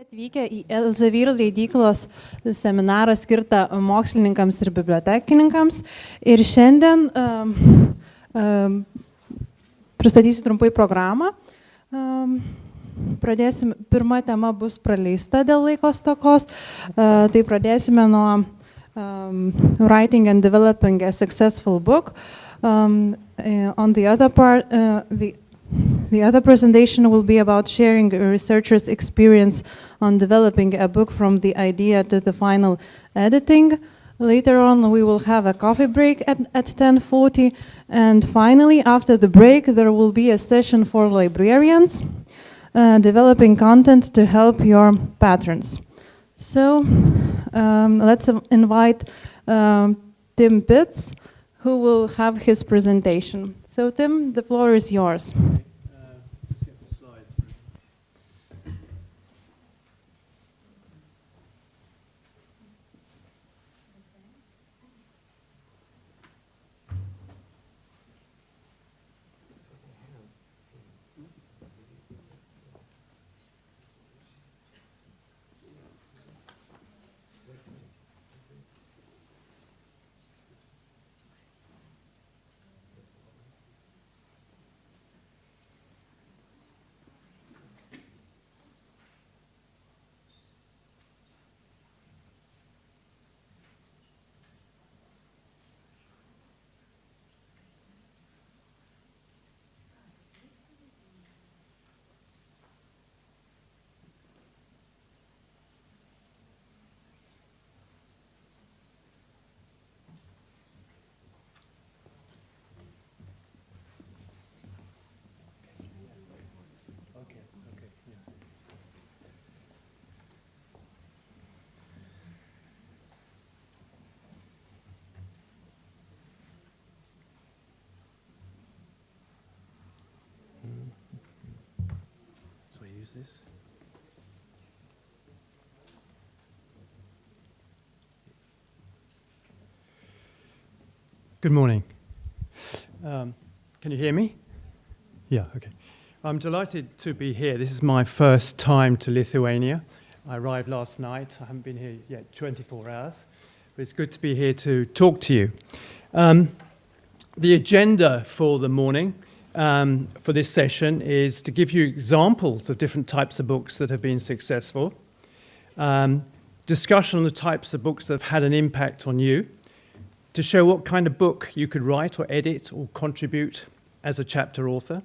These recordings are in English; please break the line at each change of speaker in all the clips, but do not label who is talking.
Atvykę į Elsevier leidyklos seminarą skirtą mokslininkams ir bibliotekininkams. Ir šiandien pristatysiu trumpai programą. Pirma tema bus praleista dėl laiko stokos. Tai pradėsime nuo Writing and Developing a Successful Book. On the other part, the other presentation will be about sharing a researcher's experience on developing a book from the idea to the final editing. Later on, we will have a coffee break at 10:40. And finally, after the break, there will be a session for librarians, developing content to help your patrons. So let's invite Tim Pitts, who will have his presentation. So Tim, the floor is yours.
Let's get the slides through. This. Good morning. Can you hear me? Yeah, okay. I'm delighted to be here. This is my first time to Lithuania. I arrived last night. I haven't been here yet 24 hours, but it's good to be here to talk to you. The agenda for the morning for this session is to give you examples of different types of books that have been successful, discussion on the types of books that have had an impact on you, to show what kind of book you could write or edit or contribute as a chapter author,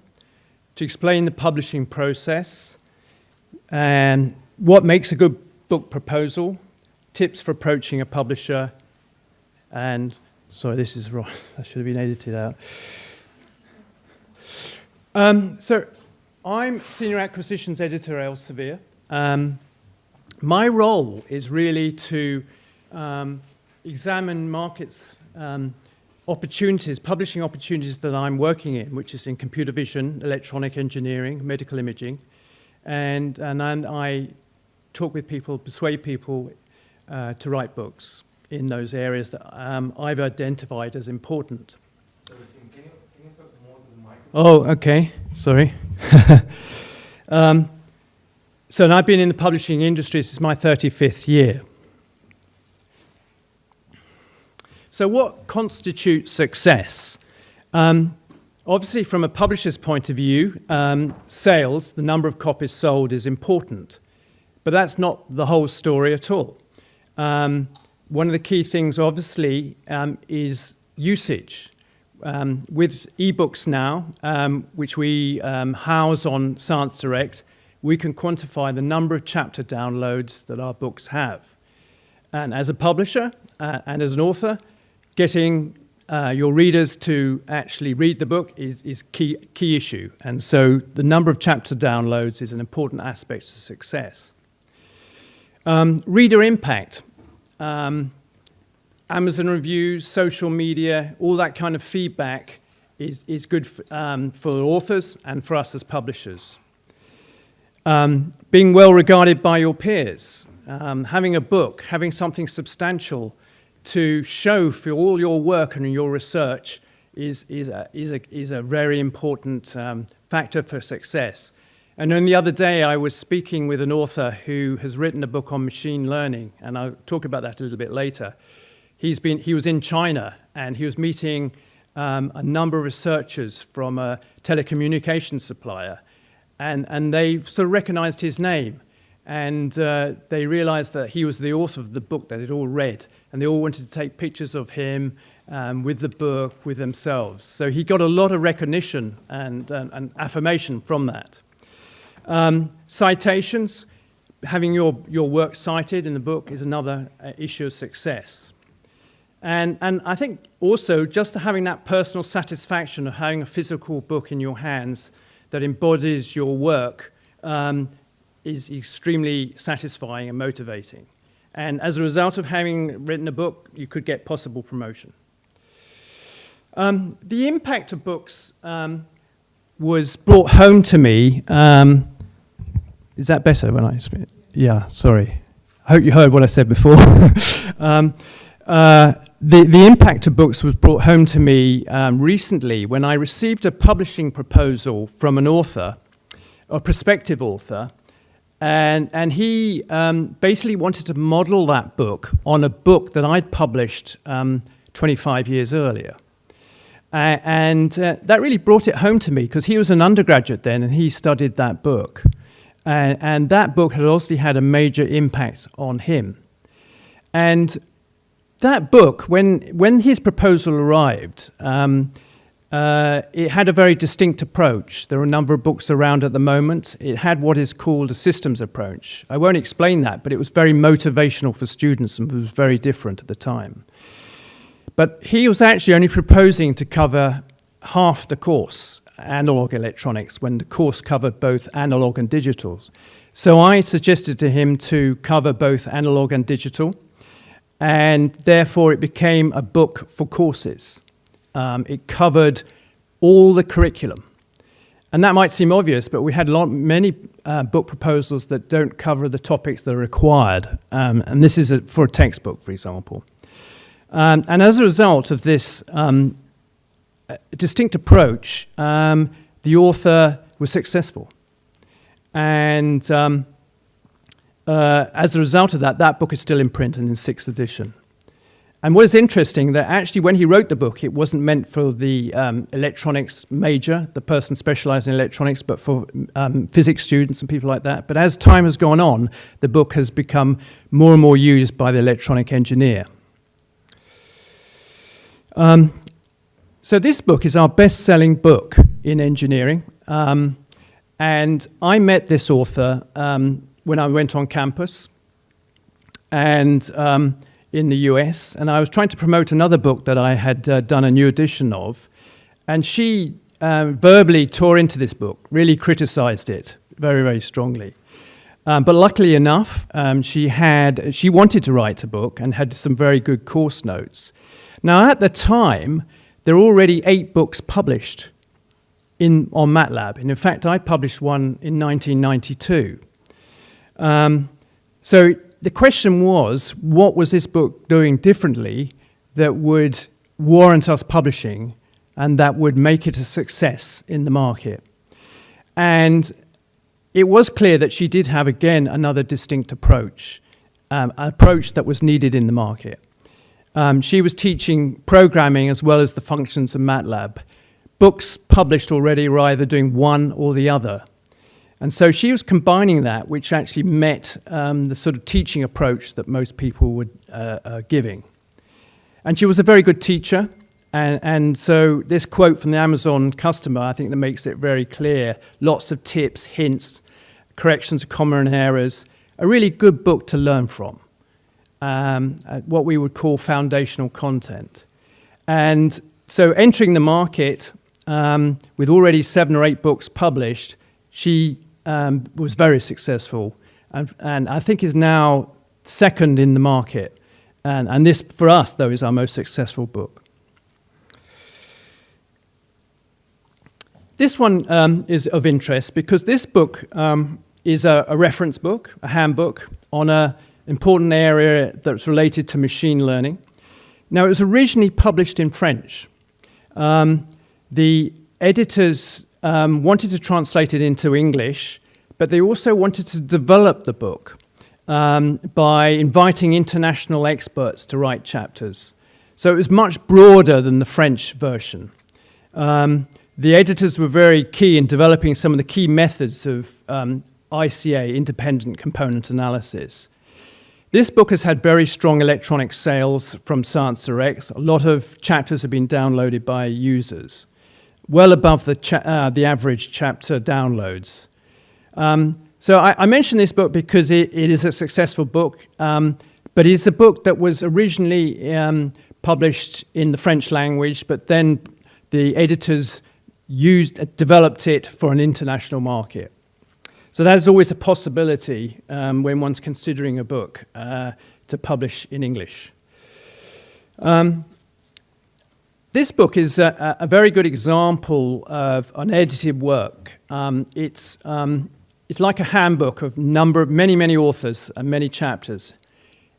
to explain the publishing process, and what makes a good book proposal, tips for approaching a publisher, and, sorry, this is wrong, that should have been edited out. So I'm Senior Acquisitions Editor at Elsevier. My role is really to examine markets, opportunities, publishing opportunities that I'm working in, which is in computer vision, electronic engineering, medical imaging. And then I talk with people, persuade people to write books in those areas that I've identified as important. Oh, okay. Sorry. So and I've been in the publishing industry. This is my 35th year. So what constitutes success? Obviously, from a publisher's point of view, sales, the number of copies sold is important. But that's not the whole story at all. One of the key things, obviously, is usage. With ebooks now, which we house on Science Direct, we can quantify the number of chapter downloads that our books have. And as a publisher and as an author, getting your readers to actually read the book is key issue. And so the number of chapter downloads is an important aspect to success. Reader impact. Amazon reviews, social media, all that kind of feedback is good for authors and for us as publishers. Being well regarded by your peers, having a book, having something substantial to show for all your work and your research is a very important factor for success. And then the other day, I was speaking with an author who has written a book on machine learning, and I'll talk about that a little bit later. He was in China, and he was meeting a number of researchers from a telecommunications supplier, and they sort of recognized his name, and they realized that he was the author of the book that they'd all read, and they all wanted to take pictures of him with the book, with themselves. So he got a lot of recognition and affirmation from that. Citations, having your work cited in the book is another issue of success. And I think also just having that personal satisfaction of having a physical book in your hands that embodies your work is extremely satisfying and motivating. And as a result of having written a book, you could get possible promotion. The impact of books was brought home to me. Is that better when I speak? Yeah, sorry. I hope you heard what I said before. The impact of books was brought home to me recently when I received a publishing proposal from an author, a prospective author, and he basically wanted to model that book on a book that I'd published 25 years earlier. And that really brought it home to me because he was an undergraduate then and he studied that book. And that book had also had a major impact on him. And that book, when his proposal arrived, it had a very distinct approach. There are a number of books around at the moment. It had what is called a systems approach. I won't explain that, but it was very motivational for students and was very different at the time. But he was actually only proposing to cover half the course, analog electronics, when the course covered both analog and digital. So I suggested to him to cover both analog and digital, and therefore it became a book for courses. It covered all the curriculum. And that might seem obvious, but we had many book proposals that don't cover the topics that are required. And this is for a textbook, for example. And as a result of this distinct approach, the author was successful. And as a result of that, that book is still in print and in 6th edition. And what is interesting, that actually when he wrote the book, it wasn't meant for the electronics major, the person specialized in electronics, but for physics students and people like that. But as time has gone on, the book has become more and more used by the electronic engineer. So this book is our best-selling book in engineering. And I met this author when I went on campus and in the US, and I was trying to promote another book that I had done a new edition of, and she verbally tore into this book, really criticized it very, very strongly. But luckily enough, she wanted to write a book and had some very good course notes. Now, at the time, there were already 8 books published on MATLAB. And in fact, I published one in 1992. So the question was, what was this book doing differently that would warrant us publishing and that would make it a success in the market? And it was clear that she did have, again, another distinct approach, an approach that was needed in the market. She was teaching programming as well as the functions of MATLAB. Books published already were either doing one or the other. And so she was combining that, which actually met the sort of teaching approach that most people were giving. And she was a very good teacher. And so this quote from the Amazon customer, I think that makes it very clear. Lots of tips, hints, corrections of common errors. A really good book to learn from. What we would call foundational content. And so entering the market with already 7 or 8 books published, she was very successful and I think is now second in the market. And this, for us, though, is our most successful book. This one is of interest because this book is a reference book, a handbook, on an important area that's related to machine learning. Now, it was originally published in French. The editors wanted to translate it into English, but they also wanted to develop the book by inviting international experts to write chapters. So it was much broader than the French version. The editors were very key in developing some of the key methods of ICA, independent component analysis. This book has had very strong electronic sales from Science Direct. A lot of chapters have been downloaded by users, well above the average chapter downloads. So I mention this book because it is a successful book, but it's a book that was originally published in the French language, but then the editors developed it for an international market. So that's always a possibility when one's considering a book to publish in English. This book is a very good example of an edited work. It's like a handbook of many authors and many chapters.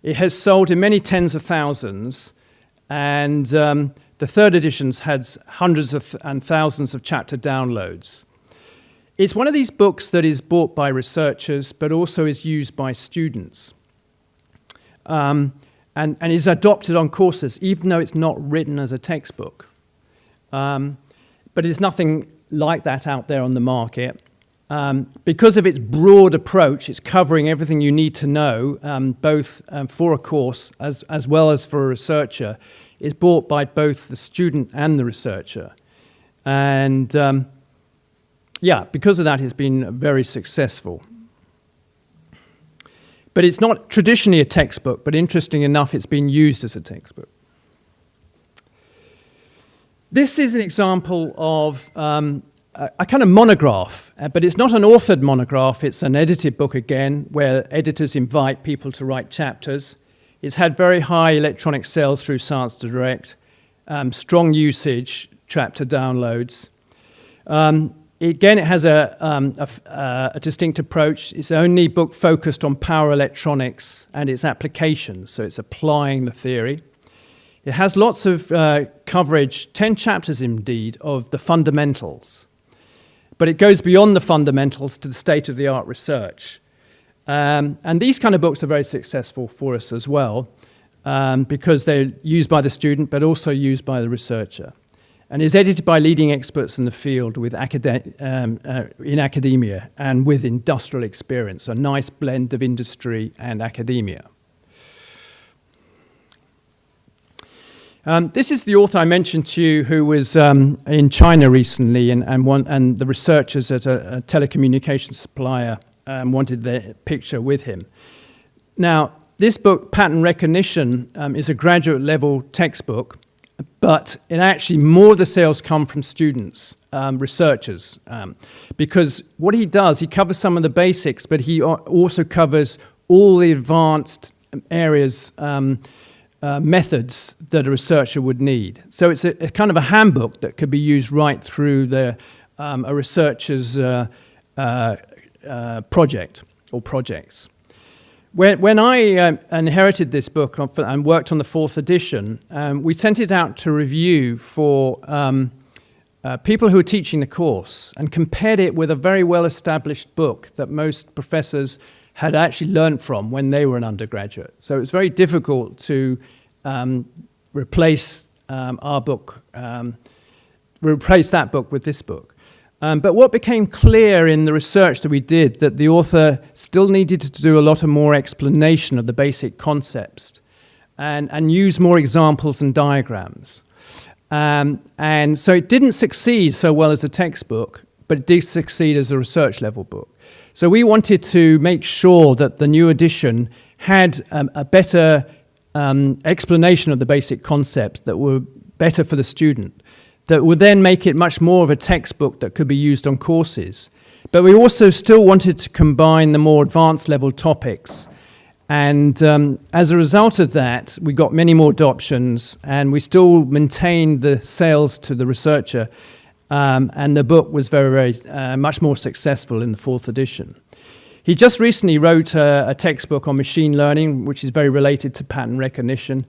It has sold in many tens of thousands, and the third edition has hundreds and thousands of chapter downloads. It's one of these books that is bought by researchers, but also is used by students, and is adopted on courses, even though it's not written as a textbook. But there's nothing like that out there on the market. Because of its broad approach, it's covering everything you need to know, both for a course as well as for a researcher. It's bought by both the student and the researcher. And because of that, it's been very successful. But it's not traditionally a textbook, but interesting enough, it's been used as a textbook. This is an example of a kind of monograph, but it's not an authored monograph, it's an edited book again, where editors invite people to write chapters. It's had very high electronic sales through Science Direct, strong usage, chapter downloads. Again, it has a distinct approach. It's the only book focused on power electronics and its applications, so it's applying the theory. It has lots of coverage, 10 chapters indeed, of the fundamentals. But it goes beyond the fundamentals to the state-of-the-art research. And these kind of books are very successful for us as well, because they're used by the student, but also used by the researcher. And is edited by leading experts in the field in academia and with industrial experience, a nice blend of industry and academia. This is the author I mentioned to you who was in China recently, and the researchers at a telecommunications supplier wanted their picture with him. Now, this book, Pattern Recognition, is a graduate level textbook, but more of the sales come from students, researchers, because what he does, he covers some of the basics, but he also covers all the advanced areas, methods that a researcher would need. So it's a kind of a handbook that could be used right through a researcher's project or projects. When I inherited this book and worked on the 4th edition, we sent it out to review for people who were teaching the course and compared it with a very well-established book that most professors had actually learned from when they were an undergraduate. So it was very difficult to replace that book with this book. But what became clear in the research that we did, that the author still needed to do a lot of more explanation of the basic concepts and use more examples and diagrams. And so it didn't succeed so well as a textbook, but it did succeed as a research level book. So we wanted to make sure that the new edition had a better explanation of the basic concepts that were better for the student, that would then make it much more of a textbook that could be used on courses. But we also still wanted to combine the more advanced level topics. And as a result of that, we got many more adoptions, and we still maintained the sales to the researcher. And the book was very much more successful in the 4th edition. He just recently wrote a textbook on machine learning, which is very related to pattern recognition.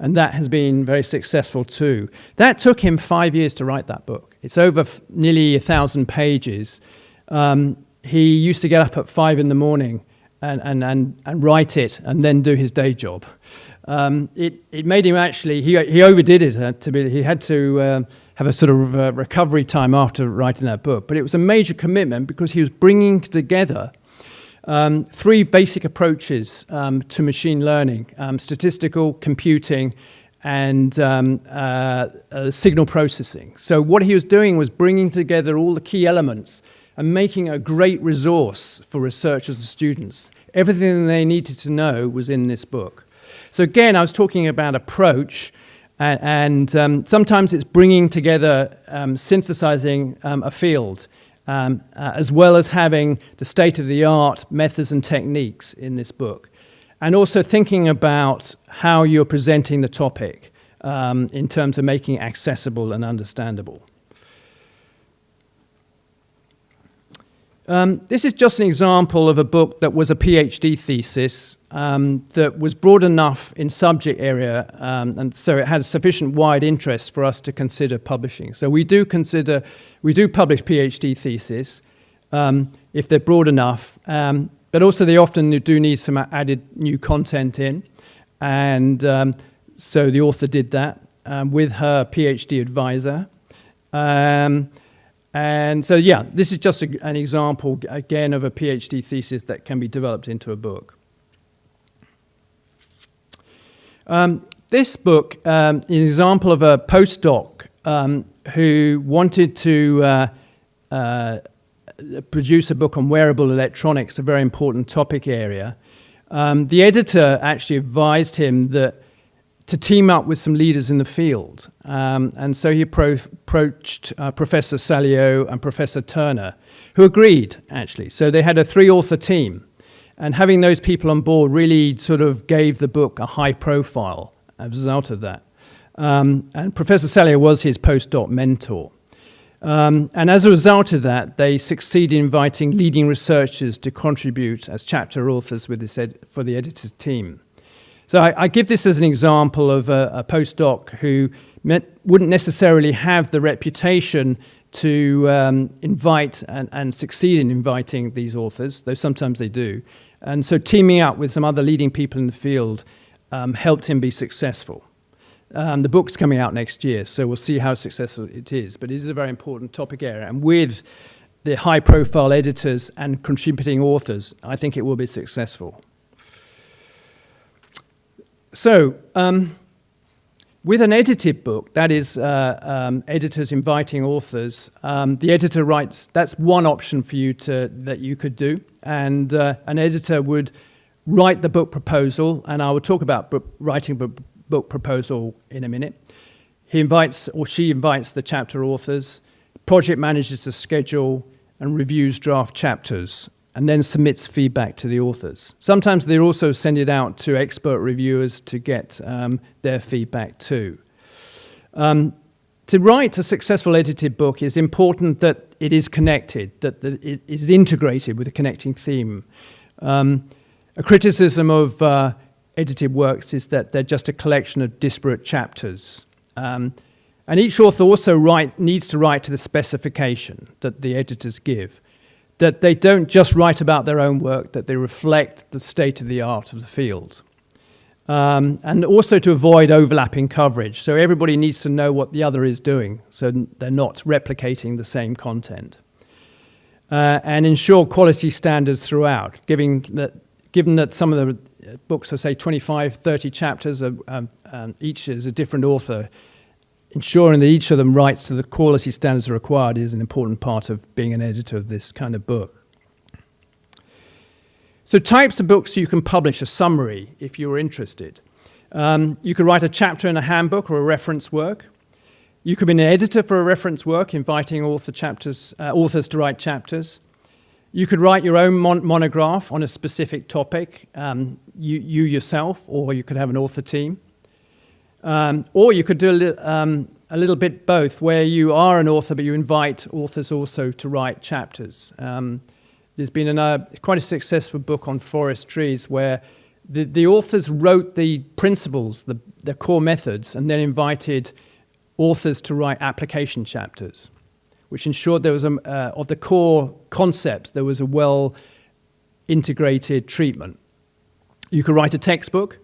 And that has been very successful too. That took him 5 years to write that book. It's over nearly 1,000 pages. he used to get up at 5 in the morning and write it and then do his day job. It made him actually, he overdid it. He had to have a sort of recovery time after writing that book. But it was a major commitment because he was bringing together 3 basic approaches to machine learning: statistical, computing, and signal processing. So what he was doing was bringing together all the key elements and making a great resource for researchers and students. Everything they needed to know was in this book. So again, I was talking about approach, and sometimes it's bringing together, synthesizing a field, as well as having the state-of-the-art methods and techniques in this book. And also thinking about how you're presenting the topic in terms of making it accessible and understandable. This is just an example of a book that was a PhD thesis that was broad enough in subject area, and so it had sufficient wide interest for us to consider publishing. So we do publish PhD theses if they're broad enough, but also they often do need some added new content in, and so the author did that with her PhD advisor. And so, yeah, this is just an example, again, of a PhD thesis that can be developed into a book. This book is an example of a postdoc who wanted to produce a book on wearable electronics, a very important topic area. The editor actually advised him to team up with some leaders in the field. And so he approached Professor Salio and Professor Turner, who agreed, actually. So they had a 3-author team. And having those people on board really sort of gave the book a high profile as a result of that. And Professor Salio was his postdoc mentor. And as a result of that, they succeeded in inviting leading researchers to contribute as chapter authors for the editor's team. So I give this as an example of a postdoc who wouldn't necessarily have the reputation to invite and succeed in inviting these authors, though sometimes they do. And so teaming up with some other leading people in the field helped him be successful. The book's coming out next year, so we'll see how successful it is. But it is a very important topic area. And with the high-profile editors and contributing authors, I think it will be successful. So, with an edited book, that is editors inviting authors, the editor writes, that's one option for you that you could do. And an editor would write the book proposal, and I will talk about writing book proposal in a minute. He invites, or she invites, the chapter authors, project manages the schedule, and reviews draft chapters, and then submits feedback to the authors. Sometimes they also send it out to expert reviewers to get their feedback too. To write a successful edited book is important that it is connected, that it is integrated with a connecting theme. A criticism of edited works is that they're just a collection of disparate chapters. And each author also needs to write to the specification that the editors give, that they don't just write about their own work, that they reflect the state of the art of the field. And also to avoid overlapping coverage. So everybody needs to know what the other is doing, so they're not replicating the same content. And ensure quality standards throughout, given that some of the books are, say, 25, 30 chapters, each is a different author. Ensuring that each of them writes to the quality standards required is an important part of being an editor of this kind of book. So types of books you can publish a summary if you're interested. You could write a chapter in a handbook or a reference work. You could be an editor for a reference work, inviting authors to write chapters. You could write your own monograph on a specific topic, you yourself, or you could have an author team. Or you could do a little bit both, where you are an author, but you invite authors also to write chapters. There's been quite a successful book on forest trees where the authors wrote the principles, the core methods, and then invited authors to write application chapters, which ensured there was of the core concepts, there was a well-integrated treatment. You could write a textbook,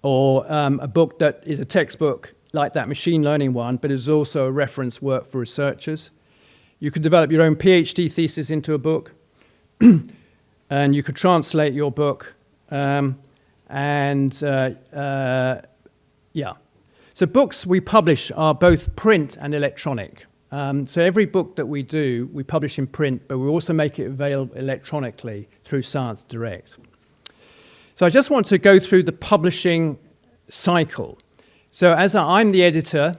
or a book that is a textbook like that machine learning one, but is also a reference work for researchers. You could develop your own PhD thesis into a book, and you could translate your book, yeah. So books we publish are both print and electronic. So every book that we do, we publish in print, but we also make it available electronically through Science Direct. So I just want to go through the publishing cycle. So as I'm the editor,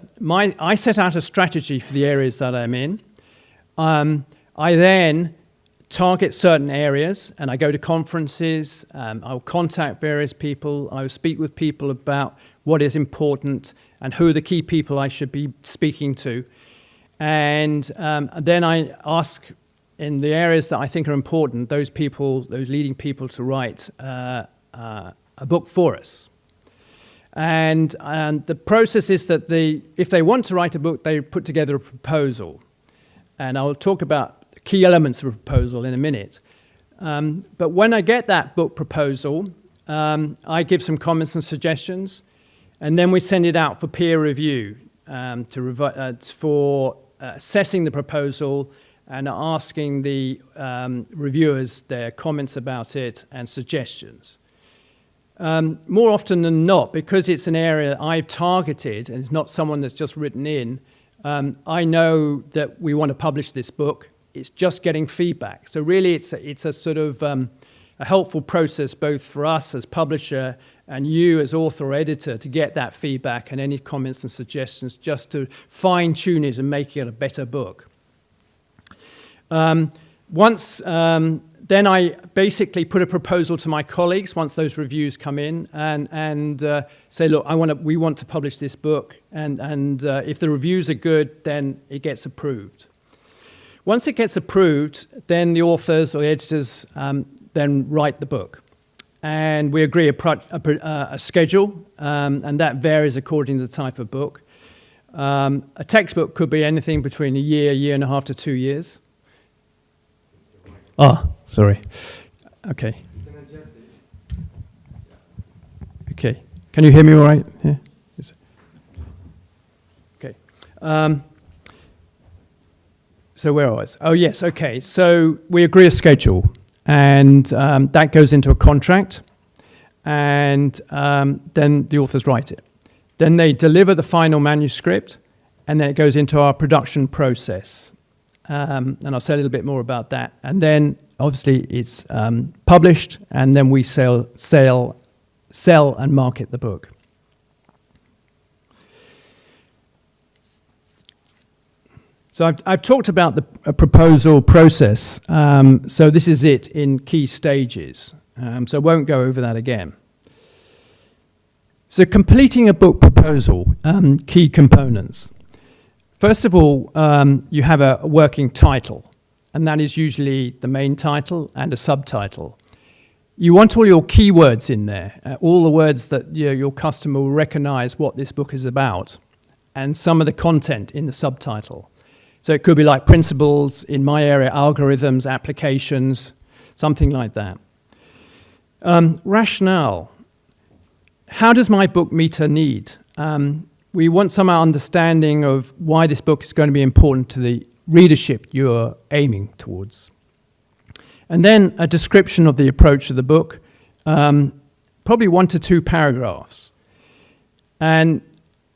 I set out a strategy for the areas that I'm in. I then target certain areas, and I go to conferences. I'll contact various people. I will speak with people about what is important and who are the key people I should be speaking to. And then I ask, in the areas that I think are important, those leading people to write a book for us. And the process is that if they want to write a book, they put together a proposal. And I'll talk about key elements of a proposal in a minute. But when I get that book proposal, I give some comments and suggestions, and then we send it out for peer review for assessing the proposal and asking the reviewers their comments about it and suggestions. More often than not, because it's an area I've targeted and it's not someone that's just written in, I know that we want to publish this book. It's just getting feedback. So really it's a sort of a helpful process both for us as publisher and you as author or editor to get that feedback and any comments and suggestions just to fine-tune it and make it a better book. Then I basically put a proposal to my colleagues once those reviews come in and say, look, we want to publish this book, and if the reviews are good, then it gets approved. Once it gets approved, then the authors or the editors then write the book. And we agree a schedule, and that varies according to the type of book. A textbook could be anything between a year and a half to 2 years. Sorry. Okay. Okay. Can you hear me all right? Yeah. Okay. So where was I? Oh, yes. Okay. So we agree a schedule, and that goes into a contract, and then the authors write it. Then they deliver the final manuscript, and then it goes into our production process. And I'll say a little bit more about that. And then, obviously, it's published, and then we sell and market the book. So I've talked about the proposal process. So this is it in key stages. So I won't go over that again. So completing a book proposal, key components. First of all, you have a working title, and that is usually the main title and a subtitle. You want all your keywords in there, all the words that your customer will recognize what this book is about, and some of the content in the subtitle. So it could be like principles, in my area, algorithms, applications, something like that. Rationale. How does my book meet a need? We want some understanding of why this book is going to be important to the readership you're aiming towards. And then a description of the approach of the book, probably 1 to 2 paragraphs. And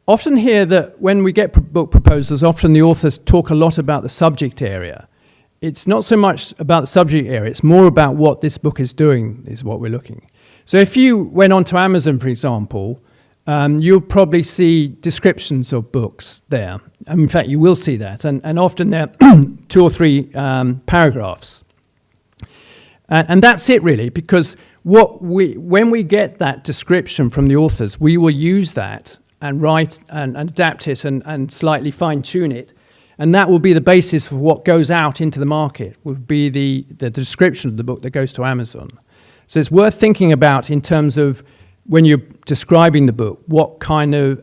often hear that when we get book proposals, often the authors talk a lot about the subject area. It's not so much about the subject area, it's more about what this book is doing, is what we're looking. So if you went onto Amazon, for example, you'll probably see descriptions of books there. In fact, you will see that, and often they're 2 or 3 paragraphs. And that's it, really, because when we get that description from the authors, we will use that and write and adapt it and slightly fine-tune it, and that will be the basis for what goes out into the market, will be the description of the book that goes to Amazon. So it's worth thinking about in terms of when you're describing the book, what kind of,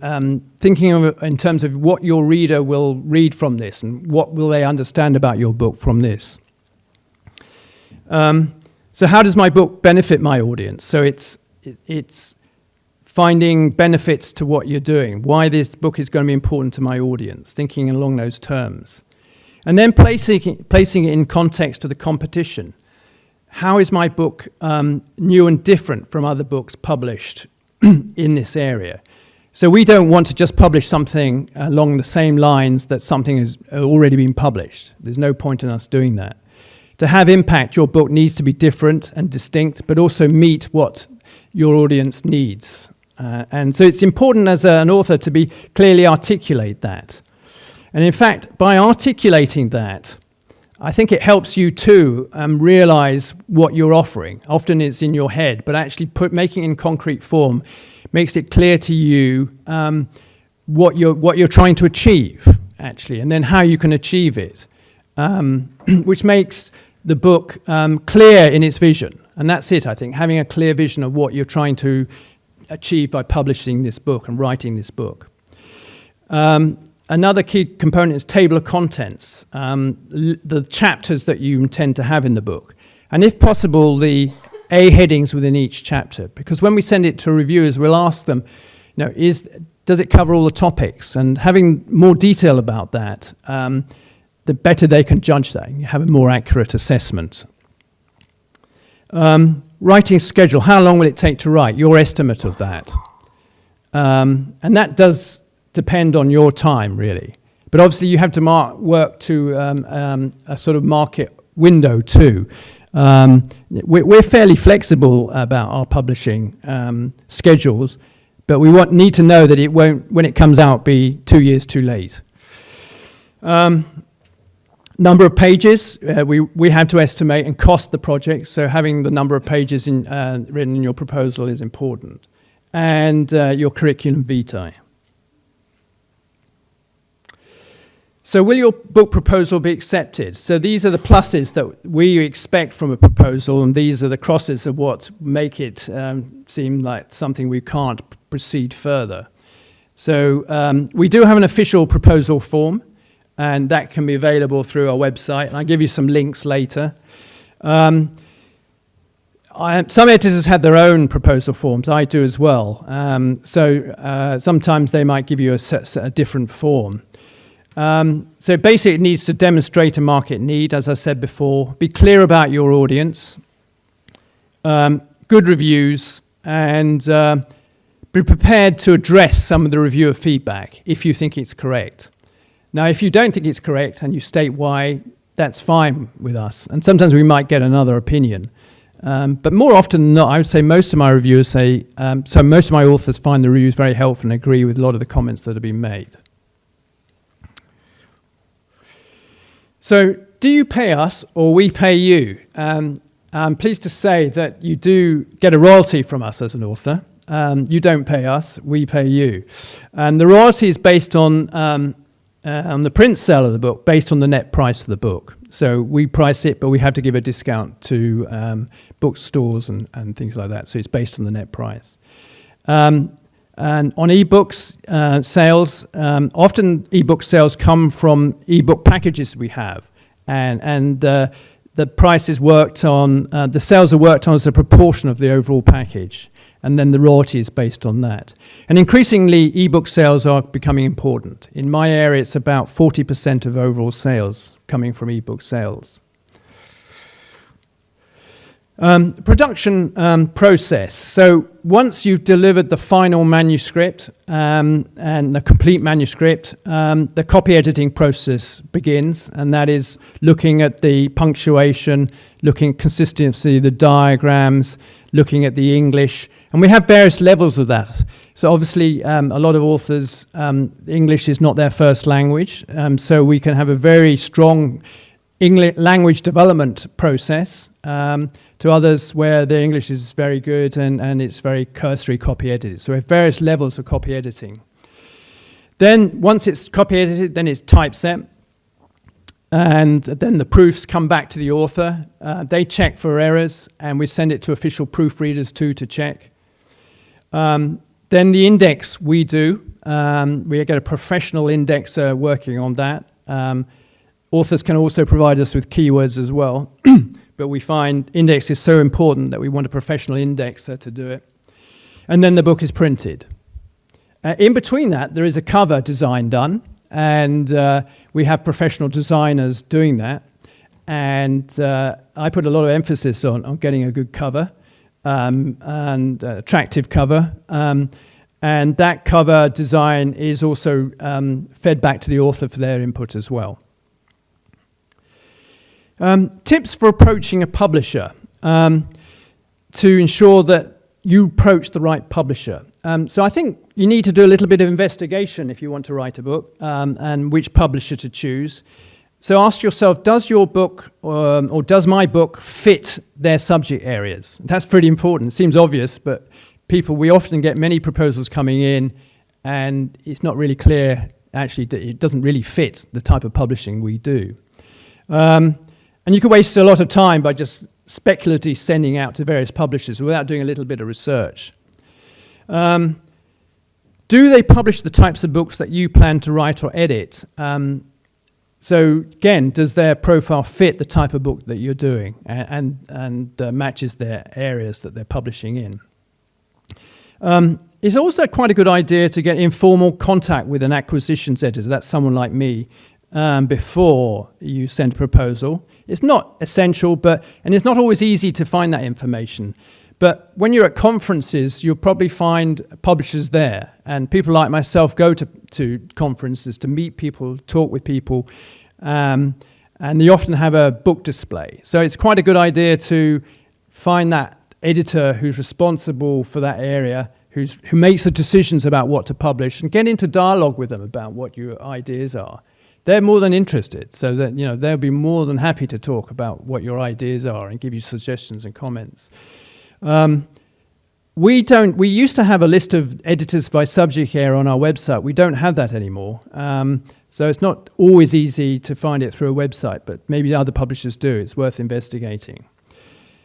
thinking of it in terms of what your reader will read from this and what will they understand about your book from this. So how does my book benefit my audience? So it's finding benefits to what you're doing, why this book is going to be important to my audience, thinking along those terms. And then placing it in context to the competition. How is my book new and different from other books published in this area? So we don't want to just publish something along the same lines that something has already been published. There's no point in us doing that. To have impact, your book needs to be different and distinct, but also meet what your audience needs. And so it's important as an author to be clearly articulate that. And in fact, by articulating that, I think it helps you too realize what you're offering. Often it's in your head, but actually making it in concrete form makes it clear to you what you're trying to achieve, actually, and then how you can achieve it, which makes the book clear in its vision. And that's it, I think, having a clear vision of what you're trying to achieve by publishing this book and writing this book. Another key component is table of contents, the chapters that you intend to have in the book. And if possible, the A headings within each chapter. Because when we send it to reviewers, we'll ask them, does it cover all the topics? And having more detail about that, the better they can judge that. You have a more accurate assessment. Writing schedule, how long will it take to write? Your estimate of that. And that does depend on your time, really. But obviously you have to work to a sort of market window too. We're fairly flexible about our publishing schedules, but we need to know that it won't, when it comes out, be 2 years too late. Number of pages, we have to estimate and cost the project, so having the number of pages written in your proposal is important. And your curriculum vitae. So will your book proposal be accepted? So these are the pluses that we expect from a proposal, and these are the crosses of what make it seem like something we can't proceed further. So we do have an official proposal form, and that can be available through our website, and I'll give you some links later. Some editors have their own proposal forms. I do as well. So sometimes they might give you a different form. So basically it needs to demonstrate a market need, as I said before, be clear about your audience, good reviews, and be prepared to address some of the reviewer feedback if you think it's correct. Now, if you don't think it's correct and you state why, that's fine with us. And sometimes we might get another opinion. But more often than not, I would say most of my reviewers say, so most of my authors find the reviews very helpful and agree with a lot of the comments that have been made. So, do you pay us or we pay you? I'm pleased to say that you do get a royalty from us as an author. You don't pay us, we pay you. And the royalty is based on the print sale of the book, based on the net price of the book. So we price it, but we have to give a discount to bookstores and things like that. So it's based on the net price. And on ebooks sales, often ebook sales come from ebook packages we have, and the price is worked on. The sales are worked on as a proportion of the overall package, and then the royalty is based on that. And increasingly, ebook sales are becoming important. In my area, it's about 40% of overall sales coming from ebook sales. Production process. So once you've delivered the final manuscript and the complete manuscript, the copy editing process begins, and that is looking at the punctuation, looking at consistency, the diagrams, looking at the English, and we have various levels of that. So obviously, a lot of authors, English is not their first language, so we can have a very strong English language development process. To others where the English is very good and it's very cursory copy edited. So we have various levels of copy editing. Then once it's copy edited, then it's typeset. And then the proofs come back to the author. They check for errors and we send it to official proofreaders too to check. Then the index we do. We get a professional indexer working on that. Authors can also provide us with keywords as well, but we find index is so important that we want a professional indexer to do it. And then the book is printed. In between that, there is a cover design done, and we have professional designers doing that. And I put a lot of emphasis on getting a good cover and attractive cover. And that cover design is also fed back to the author for their input as well. Tips for approaching a publisher to ensure that you approach the right publisher. So I think you need to do a little bit of investigation if you want to write a book and which publisher to choose. So ask yourself, does your book or does my book fit their subject areas? That's pretty important. It seems obvious, but we often get many proposals coming in and it's not really clear, actually, it doesn't really fit the type of publishing we do. And you can waste a lot of time by just speculatively sending out to various publishers without doing a little bit of research. Do they publish the types of books that you plan to write or edit? So again, does their profile fit the type of book that you're doing and matches their areas that they're publishing in? It's also quite a good idea to get informal contact with an acquisitions editor, that's someone like me, before you send a proposal. It's not essential, and it's not always easy to find that information. But when you're at conferences, you'll probably find publishers there. And people like myself go to conferences to meet people, talk with people, and they often have a book display. So it's quite a good idea to find that editor who's responsible for that area, who makes the decisions about what to publish, and get into dialogue with them about what your ideas are. They're more than interested, so that they'll be more than happy to talk about what your ideas are and give you suggestions and comments. We used to have a list of editors by subject area on our website. We don't have that anymore. So it's not always easy to find it through a website, but maybe other publishers do. It's worth investigating.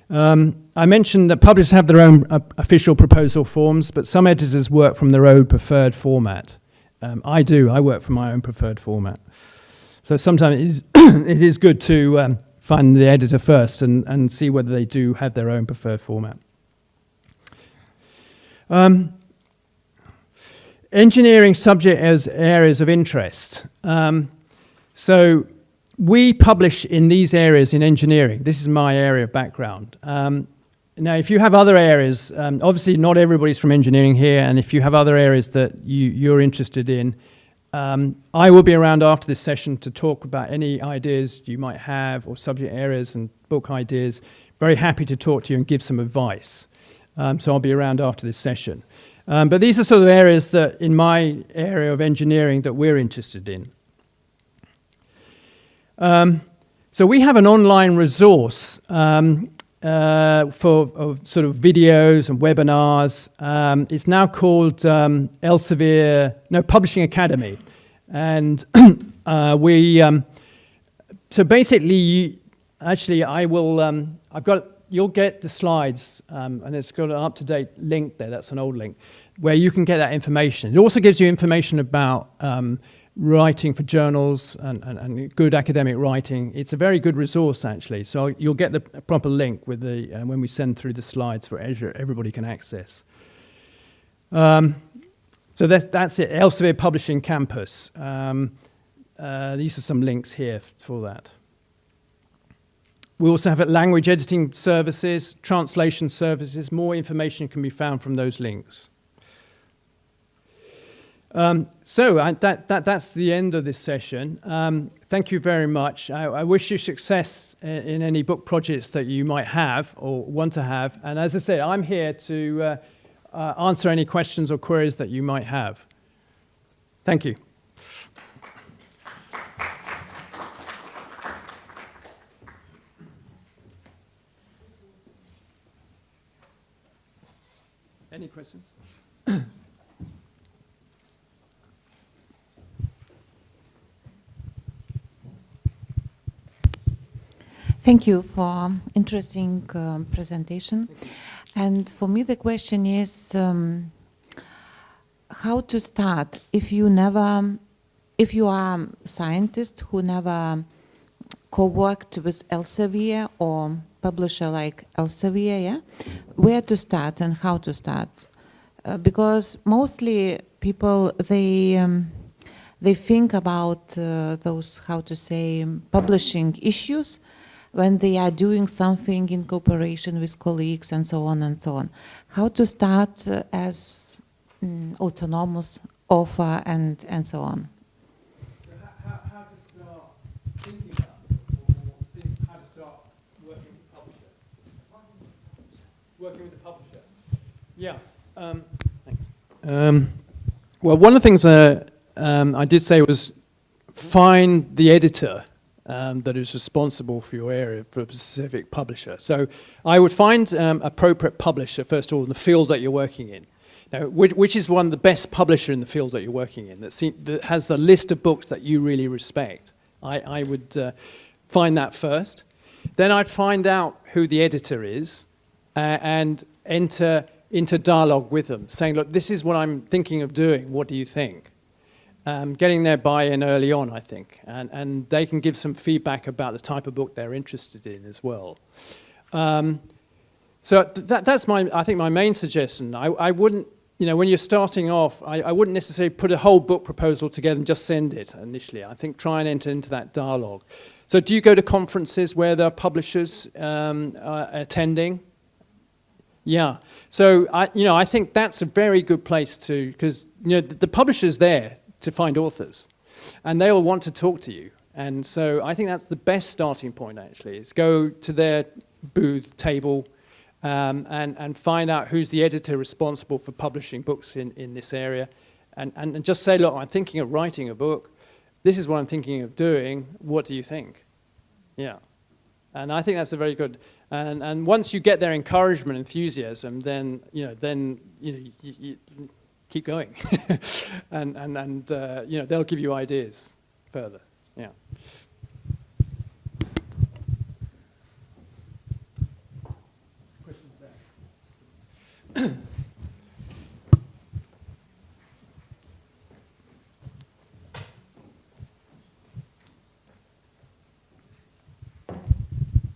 I mentioned that publishers have their own official proposal forms, but some editors work from their own preferred format. I do. I work from my own preferred format. So sometimes it is good to find the editor first and see whether they do have their own preferred format. Engineering subject as areas of interest. So we publish in these areas in engineering. This is my area of background. Now, if you have other areas, obviously not everybody's from engineering here, and if you have other areas that you're interested in, I will be around after this session to talk about any ideas you might have or subject areas and book ideas. Very happy to talk to you and give some advice. So I'll be around after this session. But these are sort of areas that in my area of engineering that we're interested in. So we have an online resource for sort of videos and webinars. It's now called Elsevier, Publishing Academy. And so basically, you'll get the slides, and it's got an up-to-date link there, that's an old link, where you can get that information. It also gives you information about writing for journals and good academic writing. It's a very good resource, actually. So you'll get the proper link with when we send through the slides for everybody can access. So that's it, Elsevier Publishing Campus. These are some links here for that. We also have language editing services, translation services. More information can be found from those links. That's the end of this session. Thank you very much. I wish you success in any book projects that you might have or want to have. And as I said, I'm here to answer any questions or queries that you might have. Thank you. Any questions?
Thank you for interesting presentation. And for me, the question is, how to start if you never, if you are a scientist who never co-worked with Elsevier or publisher like Elsevier, yeah? Where to start and how to start? Because mostly people, they think about those, how to say, publishing issues when they are doing something in cooperation with colleagues and so on and so on. How to start as autonomous author and so on.
So how to start thinking about it, or how to start working with the publisher? Working with the publisher. Yeah. Thanks. Well, one of the things I did say was find the editor that is responsible for your area, for a specific publisher. So I would find appropriate publisher, first of all, in the field that you're working in. Now, which is one of the best publisher in the field that you're working in, that has the list of books that you really respect. I would find that first. Then I'd find out who the editor is and enter into dialogue with them, saying, look, this is what I'm thinking of doing, what do you think? Getting their buy-in early on, I think, and they can give some feedback about the type of book they're interested in as well. So that's I think my main suggestion. I wouldn't, when you're starting off, I wouldn't necessarily put a whole book proposal together and just send it initially. I think try and enter into that dialogue. So do you go to conferences where there are publishers attending? Yeah. So I think that's a very good place to, because the publisher's there to find authors, and they will want to talk to you. And so I think that's the best starting point, actually, is go to their booth, table, and find out who's the editor responsible for publishing books in this area, and just say, look, I'm thinking of writing a book. This is what I'm thinking of doing. What do you think? Yeah. And I think that's a very good, and once you get their encouragement, enthusiasm, then you keep going, and they'll give you ideas further. Yeah.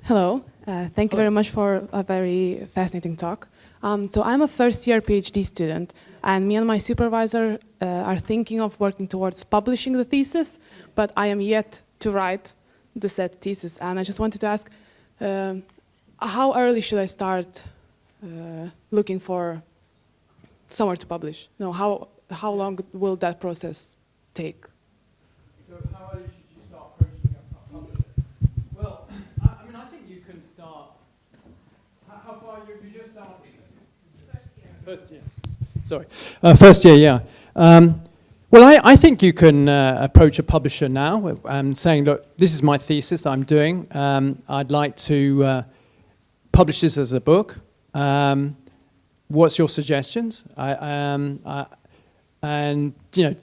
Hello, thank you very much for a very fascinating talk. So I'm a first-year PhD student, and me and my supervisor are thinking of working towards publishing the thesis, but I am yet to write the said thesis. And I just wanted to ask, how early should I start looking for somewhere to publish? How long will that process take?
So how early should you start approaching a publisher? Well, I mean, I think you can start. How far you just started? First year. Sorry, first year. Yeah. Well, I think you can approach a publisher now and saying, look, this is my thesis I'm doing. I'd like to publish this as a book. What's your suggestions? And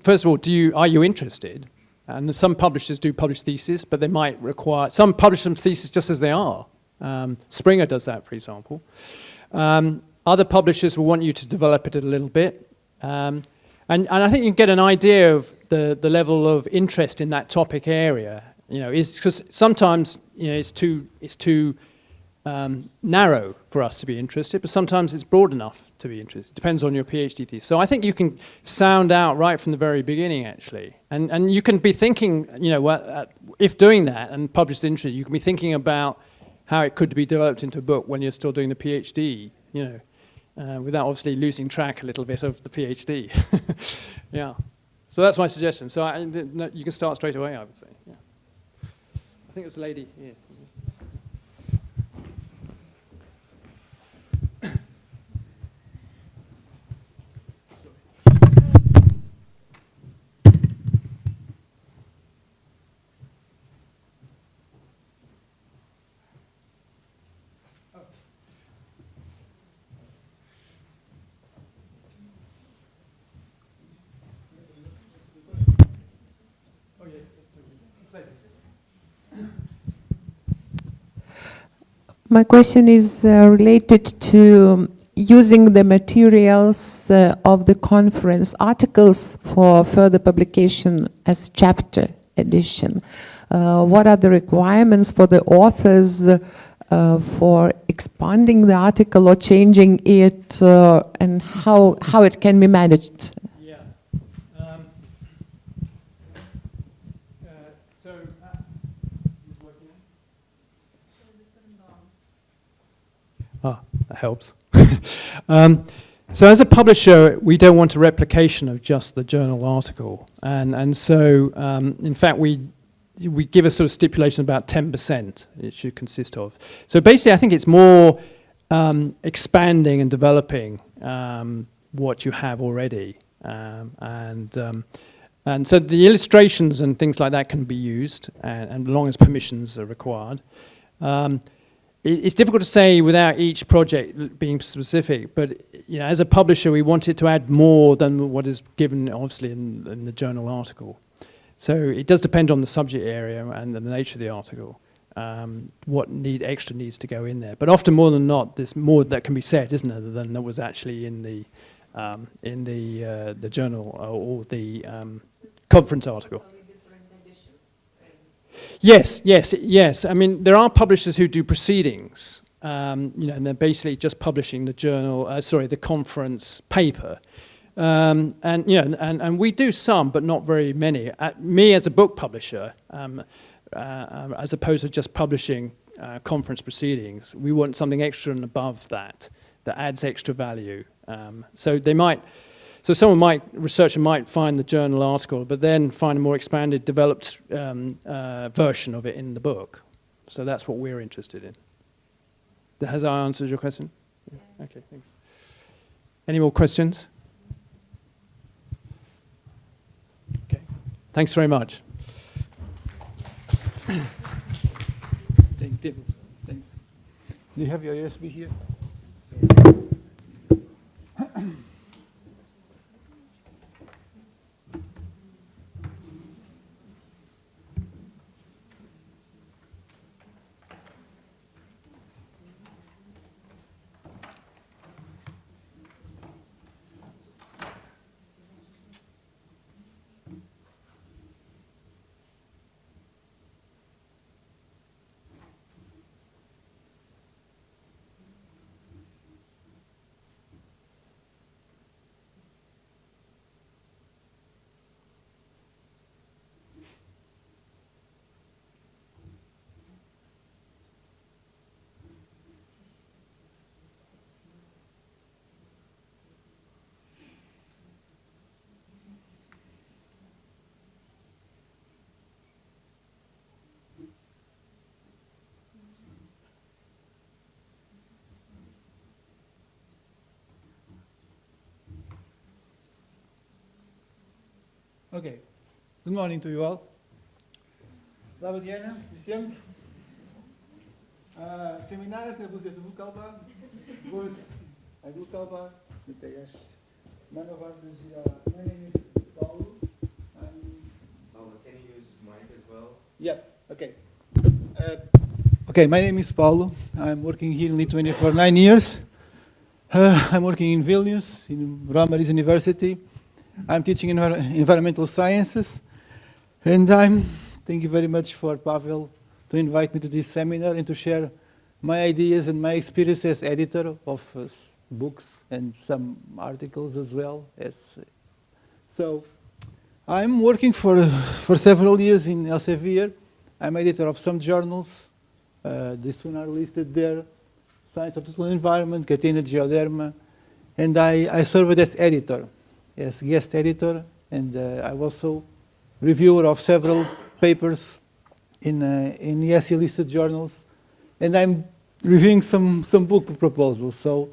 first of all, are you interested? And some publishers do publish theses, but they might require, some publish some theses just as they are. Springer does that, for example. Other publishers will want you to develop it a little bit. And I think you can get an idea of the level of interest in that topic area. Because sometimes it's too narrow for us to be interested, but sometimes it's broad enough to be interested. Depends on your PhD thesis. So I think you can sound out right from the very beginning, actually. And you can be thinking, if doing that and published interest, you can be thinking about how it could be developed into a book when you're still doing the PhD, without obviously losing track a little bit of the PhD. Yeah. So that's my suggestion. So you can start straight away, I would say. Yeah. I think it was a lady here.
My question is related to using the materials of the conference articles for further publication as chapter edition. What are the requirements for the authors for expanding the article or changing it, and how it can be managed?
Yeah. So, is working now? Ah, that helps. So as a publisher, we don't want a replication of just the journal article. And so, in fact, we give a sort of stipulation about 10% it should consist of. So basically, I think it's more expanding and developing what you have already. And so the illustrations and things like that can be used, and as long as permissions are required. It's difficult to say without each project being specific, but you know, as a publisher, we wanted to add more than what is given, obviously, in the journal article. So it does depend on the subject area and the nature of the article, what extra needs to go in there. But often, more than not, there's more that can be said, isn't there, than that was actually in the journal or the conference article. Yes. I mean, there are publishers who do proceedings, you know, and they're basically just publishing the journal, the conference paper. And you know, and we do some, but not very many. Me as a book publisher, as opposed to just publishing conference proceedings, we want something extra and above that adds extra value. So researcher might find the journal article, but then find a more expanded, developed version of it in the book. So that's what we're interested in. Has that answered your question? Yeah. Okay, thanks. Any more questions? Okay, thanks very much.
Thanks. Do you have your USB here? Okay, good morning to you all. Labą dieną visiems. Seminaras nebus lietuvių kalba, bus anglų kalba. Tai aš, mano vardas yra, my name is Paulo.
Can you use mic as well?
Yeah, okay. Okay, my name is Paulo. I'm working here in Lithuania for 9 years. I'm working in Vilnius, in Romaris University. I'm teaching environmental sciences, and thank you very much for Pavel to invite me to this seminar and to share my ideas and my experience as editor of books and some articles as well. So I'm working for several years in Elsevier. I'm editor of some journals. This one are listed there: Science of Total Environment, Catena Geoderma, and I served as editor. As guest editor, and I'm also reviewer of several papers in ESE listed journals, and I'm reviewing some book proposals. So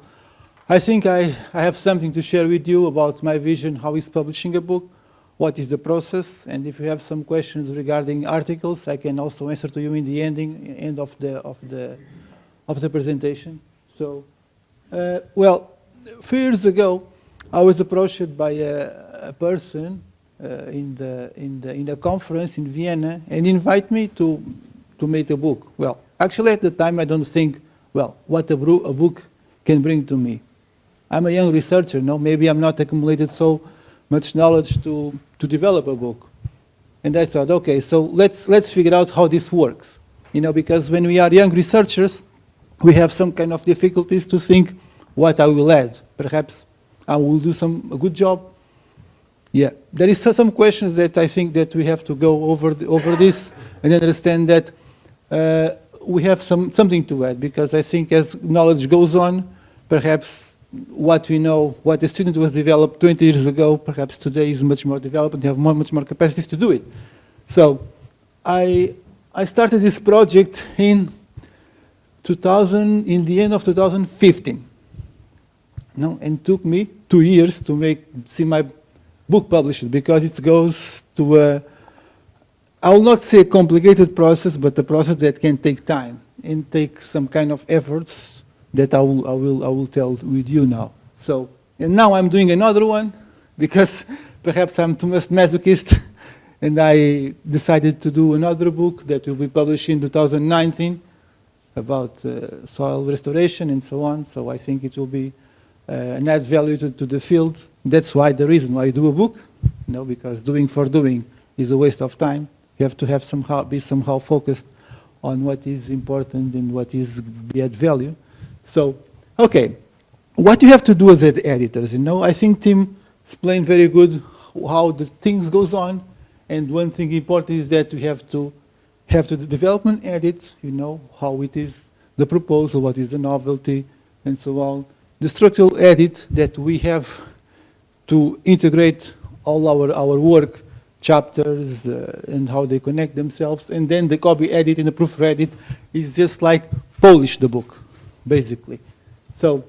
I think I have something to share with you about my vision, how is publishing a book, what is the process, and if you have some questions regarding articles, I can also answer to you in the end of the presentation. So, well, a few years ago, I was approached by a person in a conference in Vienna and invite me to make a book. Well, actually at the time I don't think, well, what a book can bring to me. I'm a young researcher, no? Maybe I'm not accumulated so much knowledge to develop a book. And I thought, okay, so let's figure out how this works. You know, because when we are young researchers, we have some kind of difficulties to think what I will add. Perhaps I will do a good job. Yeah, there is some questions that I think that we have to go over this and understand that we have something to add, because I think as knowledge goes on, perhaps what we know, what the student was developed 20 years ago, perhaps today is much more developed and have much more capacities to do it. So I started this project in the end of 2015. No, and took me 2 years to see my book published, because it goes to I will not say a complicated process, but a process that can take time and take some kind of efforts that I will tell with you now. So, and now I'm doing another one, because perhaps I'm too much masochist, and I decided to do another book that will be published in 2019 about soil restoration and so on. So I think it will be an add value to the field. That's why the reason why I do a book, you know, because doing for doing is a waste of time. You have to have be somehow focused on what is important and what is add value. So, okay, what you have to do as editors, you know, I think Tim explained very good how the things goes on, and one thing important is that we have to the development edit, you know, how it is, the proposal, what is the novelty, and so on. The structural edit, that we have to integrate all our work, chapters, and how they connect themselves, and then the copy edit and the proof edit is just like polish the book, basically. So,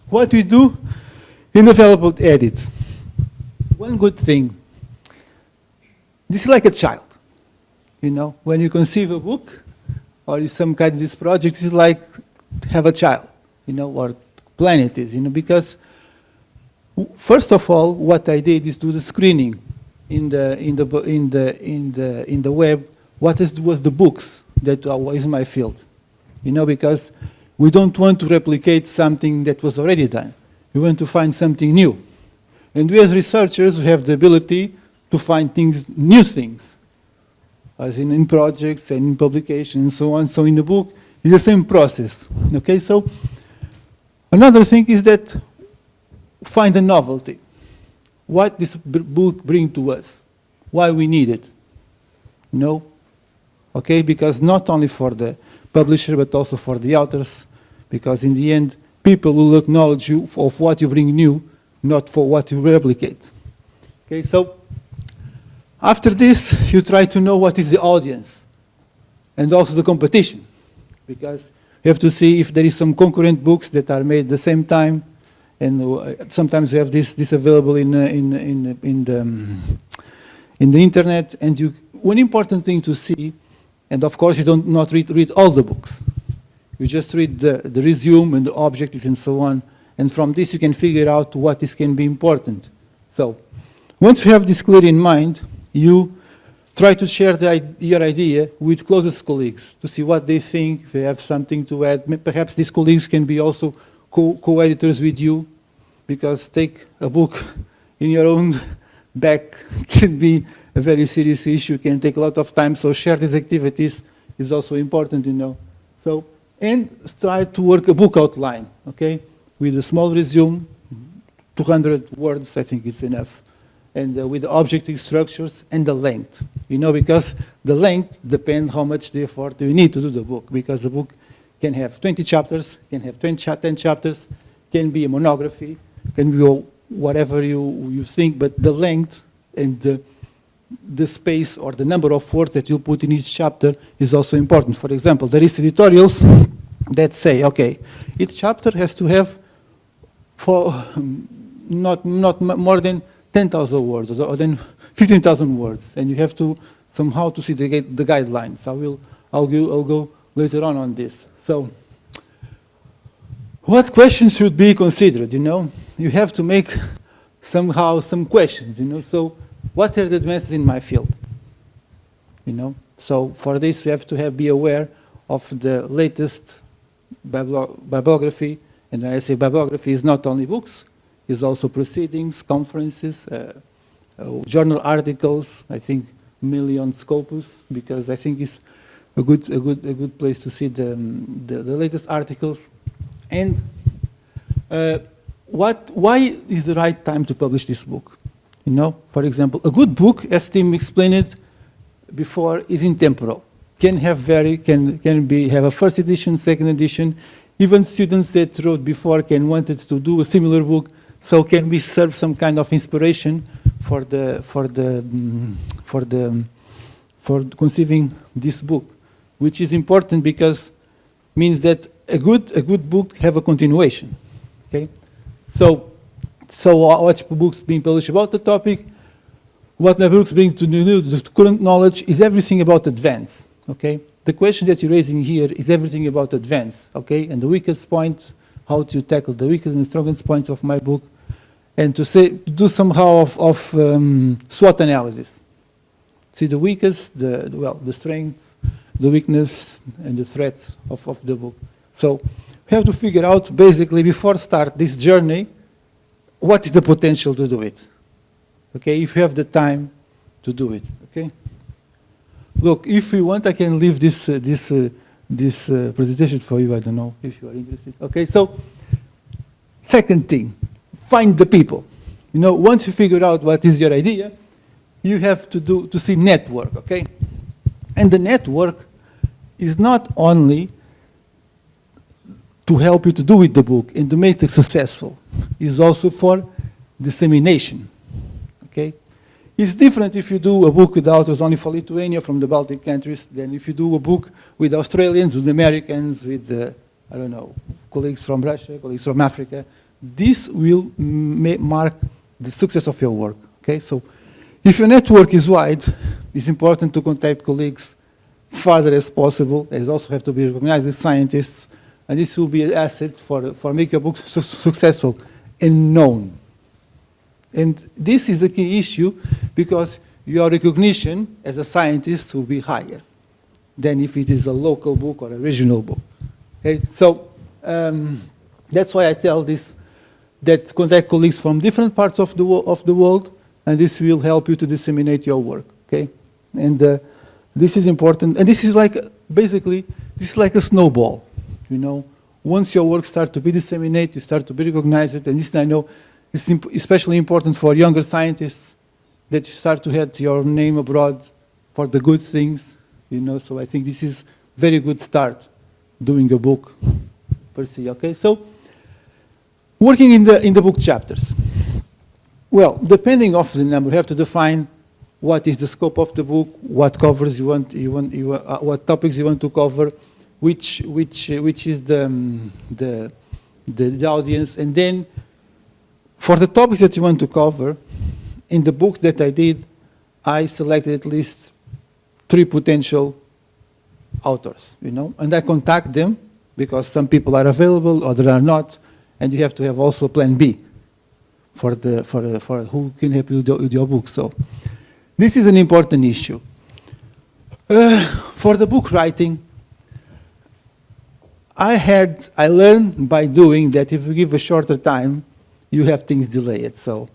what we do in development edit, one good thing, this is like a child, you know, when you conceive a book, or some kind of this project, this is like have a child, you know, or plan it is, you know, because first of all, what I did is do the screening in the web. What was the books that is in my field, you know, because we don't want to replicate something that was already done. We want to find something new, and we as researchers we have the ability to find new things, as in projects and in publications and so on. So in the book, it's the same process. Okay, so another thing is that find a novelty. What this book brings to us, why we need it. You know? Okay, because not only for the publisher, but also for the authors, because in the end, people will acknowledge you of what you bring new, not for what you replicate. Okay, so after this, you try to know what is the audience, and also the competition, because you have to see if there is some concurrent books that are made at the same time, and sometimes we have this available in the internet. And one important thing to see, and of course you don't not read all the books. You just read the resume and the objectives and so on, and from this you can figure out what can be important. So once you have this clear in mind, you try to share your idea with closest colleagues to see what they think, if they have something to add. Perhaps these colleagues can be also co-editors with you, because take a book in your own back can be a very serious issue, can take a lot of time, so share these activities is also important, you know. So, and try to work a book outline, okay, with a small resume, 200 words, I think it's enough, and with the objective structures and the length, you know, because the length depends how much the effort you need to do the book, because the book can have 20 chapters, can have 10 chapters, can be a monography, can be whatever you think, but the length and the space or the number of words that you put in each chapter is also important. For example, there is editorials that say, okay, each chapter has to have not more than 10,000 words or than 15,000 words, and you have to somehow to see the guidelines. I'll go later on this. So, what questions should be considered? You know, you have to make somehow some questions. You know, so what are the advances in my field? You know, so for this you have to be aware of the latest bibliography And when I say bibliography, it's not only books, it's also proceedings, conferences, journal articles. I think million scopus, because I think it's a good place to see the latest articles. And why is the right time to publish this book? You know, for example, a good book, as Tim explained it before, is intemporal. Can have a first edition, second edition. Even students that wrote before can wanted to do a similar book, so can we serve some kind of inspiration for conceiving this book, which is important because means that a good book have a continuation. Okay, so what books being published about the topic, what my books bring to the current knowledge is everything about advance. Okay, the question that you're raising here is everything about advance. Okay, and the weakest point, how to tackle the weakest and strongest points of my book, and to do somehow of SWOT analysis. See the weakest, the strengths, the weakness, and the threats of the book. So we have to figure out, basically, before start this journey, what is the potential to do it? Okay, if you have the time to do it. Okay. Look, if you want, I can leave this presentation for you. I don't know if you are interested. Okay. So, second thing, find the people. You know, once you figure out what is your idea, you have to see network. Okay. And the network is not only to help you to do with the book and to make it successful, is also for dissemination. Okay? It's different if you do a book with authors only for Lithuania, from the Baltic countries, than if you do a book with Australians, with Americans, with, I don't know, colleagues from Russia, colleagues from Africa. This will mark the success of your work. Okay? So if your network is wide, it's important to contact colleagues farther as possible. They also have to be recognized as scientists, and this will be an asset for making your book successful and known. And this is a key issue because your recognition as a scientist will be higher than if it is a local book or a regional book. Okay? So that's why I tell this, that contact colleagues from different parts of the world, and this will help you to disseminate your work. Okay? And this is important, and this is like, basically, this is like a snowball. You know, once your work starts to be disseminated, you start to be recognized, and this I know is especially important for younger scientists, that you start to have your name abroad for the good things. You know, so I think this is very good start doing a book per se. Okay, so working in the book chapters. Well, depending on the number, you have to define what is the scope of the book, what covers you want what topics you want to cover, which is the audience, and then for the topics that you want to cover, in the books that I did, I selected at least 3 potential authors, you know, and I contact them because some people are available, others are not, and you have to have also plan B for who can help you with your book. So this is an important issue. For the book writing, I learned by doing that if you give a shorter time, you have things delayed. So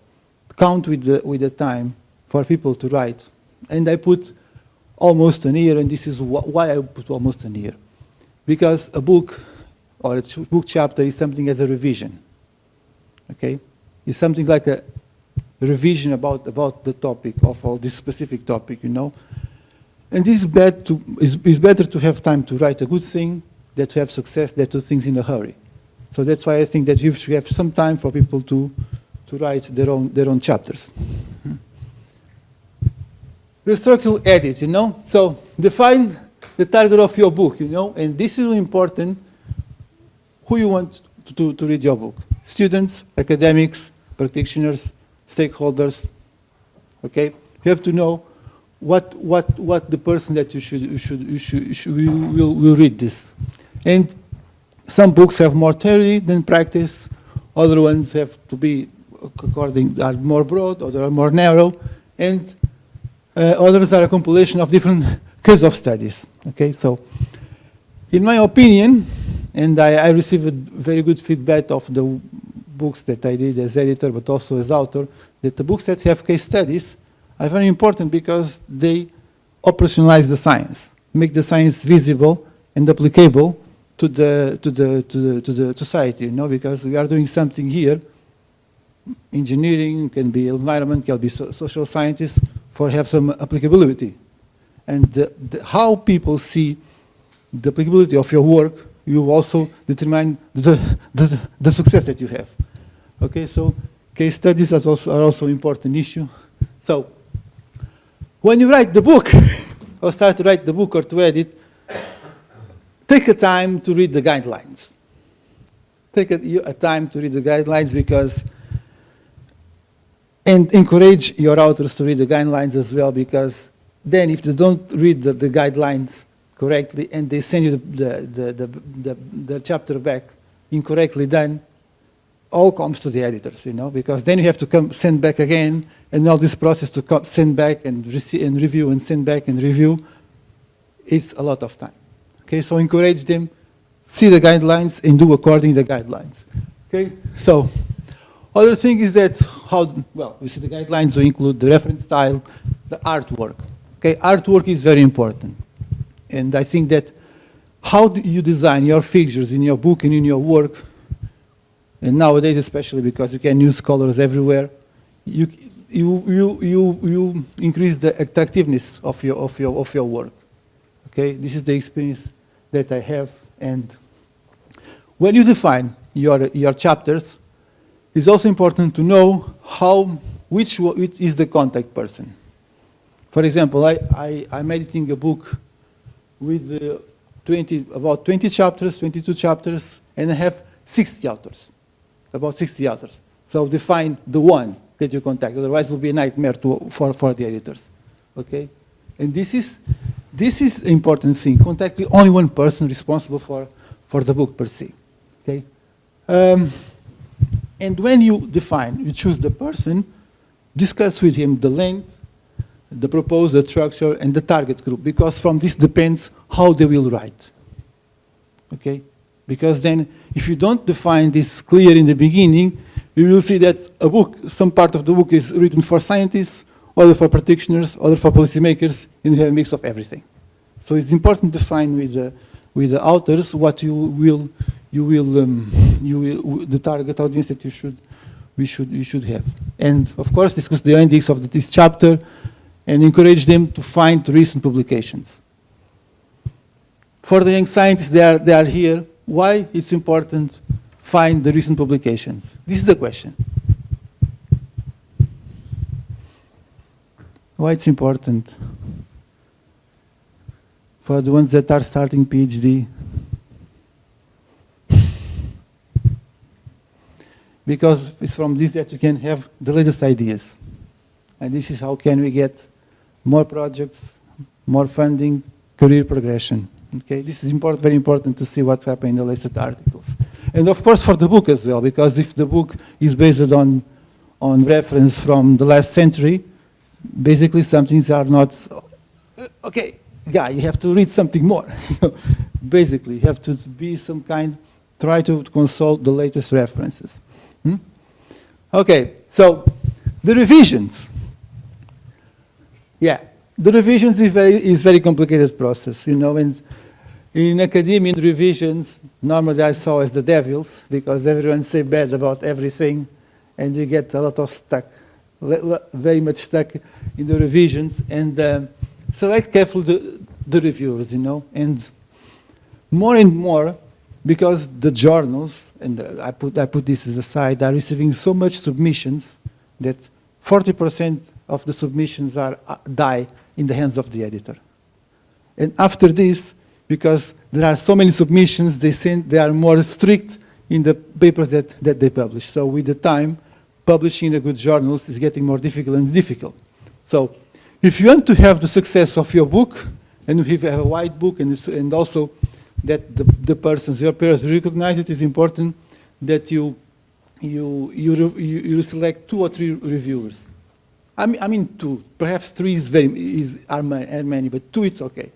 count with the time for people to write. And I put almost a year, and this is why I put almost a year. Because a book or a book chapter is something as a revision. Okay? It's something like a revision about the topic of all this specific topic, you know. And this is better to have time to write a good thing than to have success than to do things in a hurry. So that's why I think that you should have some time for people to write their own chapters. The structural edit, you know. So define the target of your book, you know, and this is really important. Who you want to read your book? Students, academics, practitioners, stakeholders. Okay, you have to know what the person that will read this. And some books have more theory than practice. Other ones have to be are more broad, others are more narrow, and others are a compilation of different case of studies. Okay, so in my opinion, And I received very good feedback of the books that I did as editor, but also as author, that the books that have case studies are very important because they operationalize the science, make the science visible and applicable to the society, you know, because we are doing something here. Engineering can be environment, can be social scientists, for have some applicability. And how people see the applicability of your work, you also determine the success that you have. Okay, so case studies are also important issue. So when you write the book, or start to write the book or to edit, take a time to read the guidelines. Take a time to read the guidelines because, and encourage your authors to read the guidelines as well, because then if they don't read the guidelines correctly and they send you the chapter back incorrectly done, all comes to the editors, you know, because then you have to come send back again, and all this process to send back and review and send back and review, it's a lot of time. Okay, so encourage them, see the guidelines and do according to the guidelines. Okay, so other thing is that we see the guidelines will include the reference style, the artwork. Okay, artwork is very important. And I think that how do you design your figures in your book and in your work, and nowadays especially because you can use colors everywhere, you increase the attractiveness of your work. Okay, this is the experience that I have. And when you define your chapters, it's also important to know which is the contact person. For example, I'm editing a book with about 20 chapters, 22 chapters, and I have 60 authors, about 60 authors. So define the one that you contact, otherwise it will be a nightmare for the editors, okay? And this is an important thing, contacting only one person responsible for the book per se, okay? And when you choose the person, discuss with him the length, the proposed, the structure, and the target group, because from this depends how they will write, okay? Because then, if you don't define this clear in the beginning, you will see that a book, some part of the book is written for scientists, other for practitioners, other for policymakers, and you have a mix of everything. So it's important to define with the authors what the target audience that you should have. And of course, discuss the index of this chapter, and encourage them to find recent publications. For the young scientists, they are here. Why it's important find the recent publications? This is the question. Why it's important for the ones that are starting PhD? Because it's from this that you can have the latest ideas. And this is how can we get more projects, more funding, career progression. Okay, this is very important to see what's happening in the latest articles. And of course for the book as well, because if the book is based on reference from the last century, basically some things are not, okay, yeah, you have to read something more. Basically, you have to be some kind, try to consult the latest references. Okay, so the revisions. Yeah, the revisions is very complicated process, you know, and in academia, revisions, normally I saw as the devils, because everyone say bad about everything, and you get a lot of stuck, very much stuck in the revisions, and select carefully the reviewers, you know, and more, because the journals, and I put this aside, are receiving so much submissions that 40% of the submissions die in the hands of the editor. And after this, because there are so many submissions, they are more strict in the papers that they publish. So with the time, publishing in a good journals is getting more difficult and difficult. So if you want to have the success of your book, and if you have a wide book, and also that the persons, your peers recognize it, is important that you select 2 or 3 reviewers. I mean 2, perhaps 3 are many, but 2 it's okay,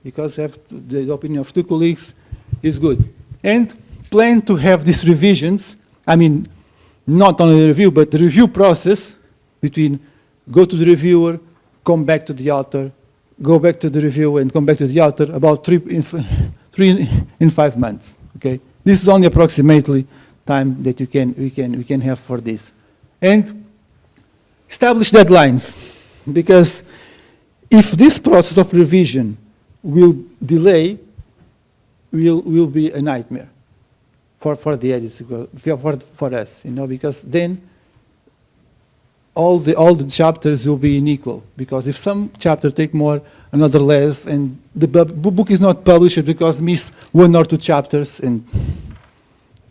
because the opinion of 2 colleagues is good. and plan to have these revisions. I mean, not only the review, but the review process between go to the reviewer, come back to the author, go back to the reviewer, and come back to the author about 3 in 5 months. Okay, this is only approximately time that we can have for this, and establish deadlines, because if this process of revision will delay, will be a nightmare for the editors, for us, you know, because then all the chapters will be unequal, because if some chapter take more, another less, and the book is not published because miss 1 or 2 chapters, and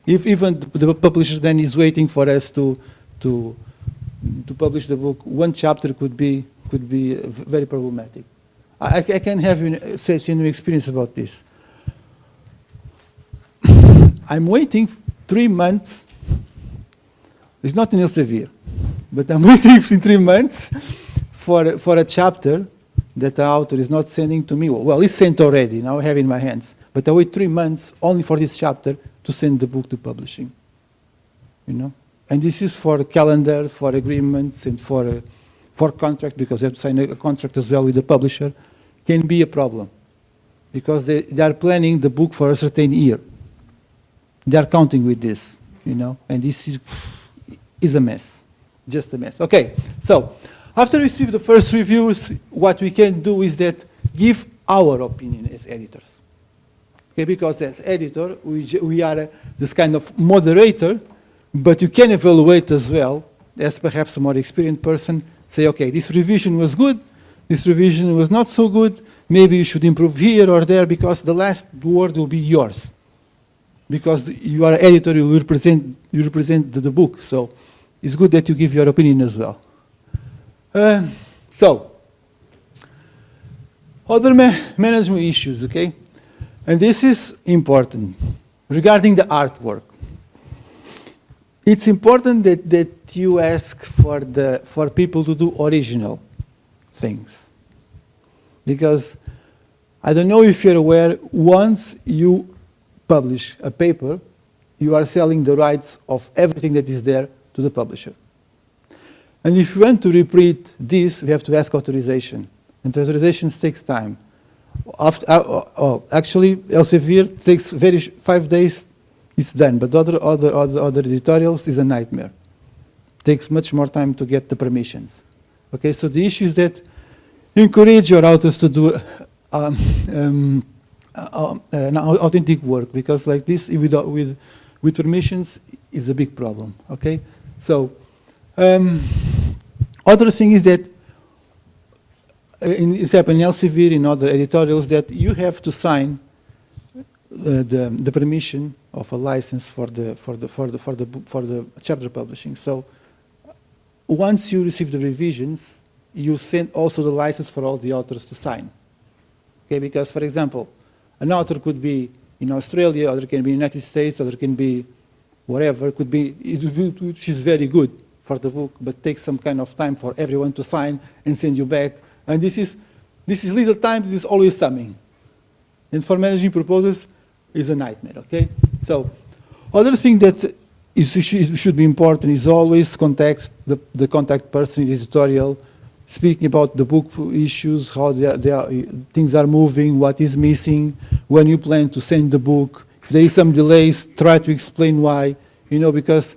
if even the publisher then is waiting for us to publish the book, 1 chapter could be very problematic. I can have say experience about this. I'm waiting 3 months. It's not in Elsevier, but I'm waiting in 3 months for a chapter that the author is not sending to me. Well, it's sent already. Now I have it in my hands. But I wait 3 months only for this chapter to send the book to publishing. You know, and this is for calendar, for agreements, and for contract, because you have to sign a contract as well with the publisher. Can be a problem, because they are planning the book for a certain year. They are counting with this, you know, and this is a mess, just a mess. Okay, so after we receive the first reviews, what we can do is that give our opinion as editors. Okay, because as editor, we are this kind of moderator, but you can evaluate as well, as perhaps a more experienced person, say, okay, this revision was good, this revision was not so good, maybe you should improve here or there, because the last word will be yours. Because you are an editor, you represent the book, so it's good that you give your opinion as well. So, other management issues, okay? And this is important, regarding the artwork. It's important that you ask for people to do original things. Because I don't know if you're aware, once you publish a paper, you are selling the rights of everything that is there to the publisher. And if you want to reprint this, we have to ask authorization. And the authorization takes time. Actually, Elsevier takes 5 days, it's done. But other editorials is a nightmare. Takes much more time to get the permissions. Okay, so the issue is that encourage your authors to do an authentic work, because like this, with permissions, is a big problem. Okay, so other thing is that it's happened in Elsevier, in other editorials, that you have to sign the permission of a license for the chapter publishing. So once you receive the revisions, you send also the license for all the authors to sign. Okay, because for example, an author could be in Australia, other can be in the United States, other can be whatever, could be, which is very good for the book, but takes some kind of time for everyone to sign and send you back. And this is little time, this is always something. And for managing proposals is a nightmare, okay? So other thing that should be important is always contact the contact person in the editorial, speaking about the book issues, how things are moving, what is missing, when you plan to send the book. If there is some delays, try to explain why, you know, because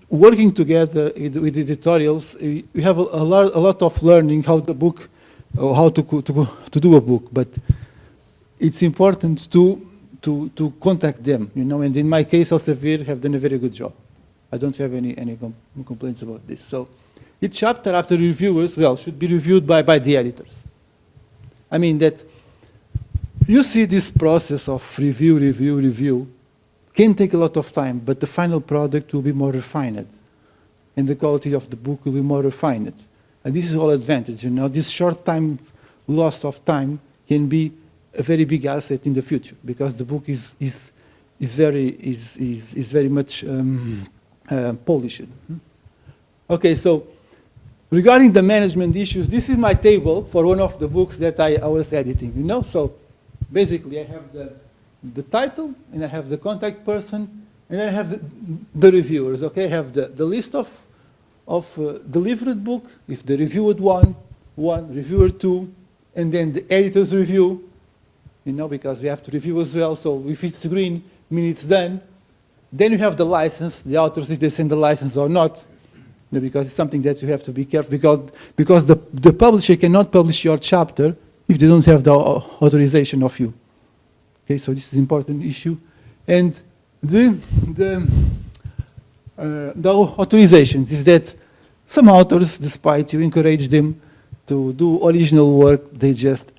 working together with editorials, we have a lot of learning how the book, or how to do a book, but it's important to contact them, you know, and in my case, Elsevier have done a very good job. I don't have any complaints about this. So each chapter after reviewers, well, should be reviewed by the editors. I mean that you see this process of review, can take a lot of time, but the final product will be more refined, and the quality of the book will be more refined. And this is all advantage, you know. This short time, loss of time, can be a very big asset in the future, because the book is very much polished. Okay, so regarding the management issues, this is my table for one of the books that I was editing, you know. So basically, I have the title, and I have the contact person, and then I have the reviewers, okay? I have the list of delivered book, if the reviewed one, reviewer 2, and then the editor's review, you know, because we have to review as well, so if it's green, means it's done. Then you have the license, the authors, if they send the license or not, you know, because it's something that you have to be careful, because the publisher cannot publish your chapter if they don't have the authorization of you. Okay, so this is an important issue. And the authorizations is that some authors, despite you encourage them to do original work, they just,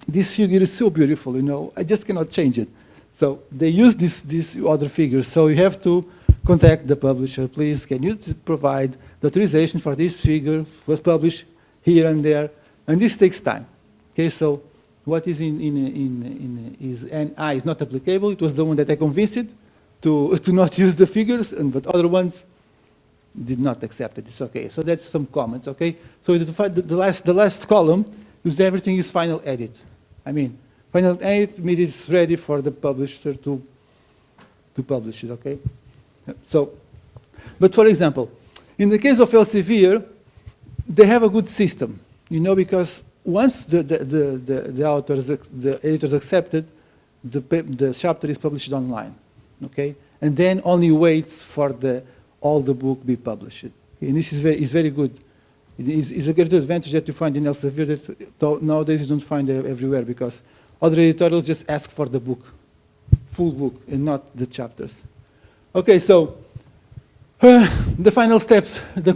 this figure is so beautiful, you know, I just cannot change it. So they use these other figures. So you have to contact the publisher. Please, can you provide the authorization for this figure was published here and there? And this takes time. Okay, so what is in is NI is not applicable. It was the one that I convinced it to not use the figures, but other ones did not accept it. It's okay. So that's some comments. Okay. So the last column is everything is final edit. I mean, final edit means it's ready for the publisher to publish it. Okay. So, but for example, in the case of Elsevier, they have a good system, you know, because once the authors, the editors accepted, the chapter is published online, okay, and then only waits for all the book be published. And this is very good. It is a great advantage that you find in Elsevier that nowadays you don't find everywhere, because other editorials just ask for the book, full book, and not the chapters. Okay, so the final steps, the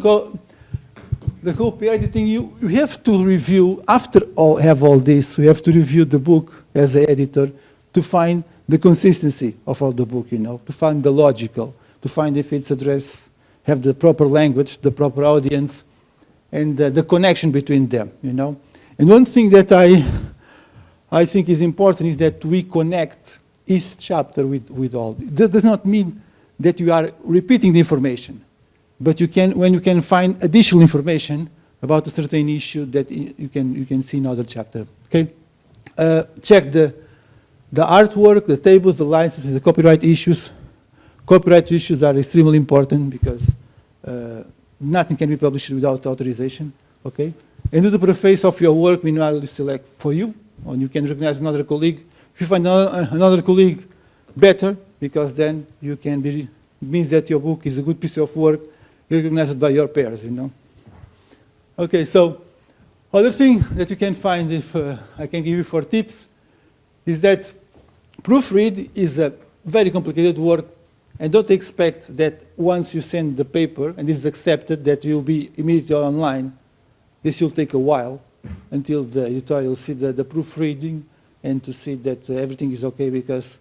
copy editing, you have to review, after have all this, you have to review the book as an editor to find the consistency of all the book, you know, to find the logical, to find if it's addressed, have the proper language, the proper audience, and the connection between them, you know. And one thing that I think is important is that we connect each chapter with all. This does not mean that you are repeating the information, but you can, when you can find additional information about a certain issue that you can see in other chapter. Okay, check the artwork, the tables, the licenses, the copyright issues. Copyright issues are extremely important because nothing can be published without authorization. Okay, and do the preface of your work. Meanwhile, you select for you, or you can recognize another colleague. If you find another colleague, better, because then you can be, it means that your book is a good piece of work, recognized by your peers, you know. Okay, so other thing that you can find, if I can give you 4 tips, is that proofread is a very complicated work, and don't expect that once you send the paper and this is accepted that you'll be immediately online. This will take a while until the editorial see the proofreading and to see that everything is okay, because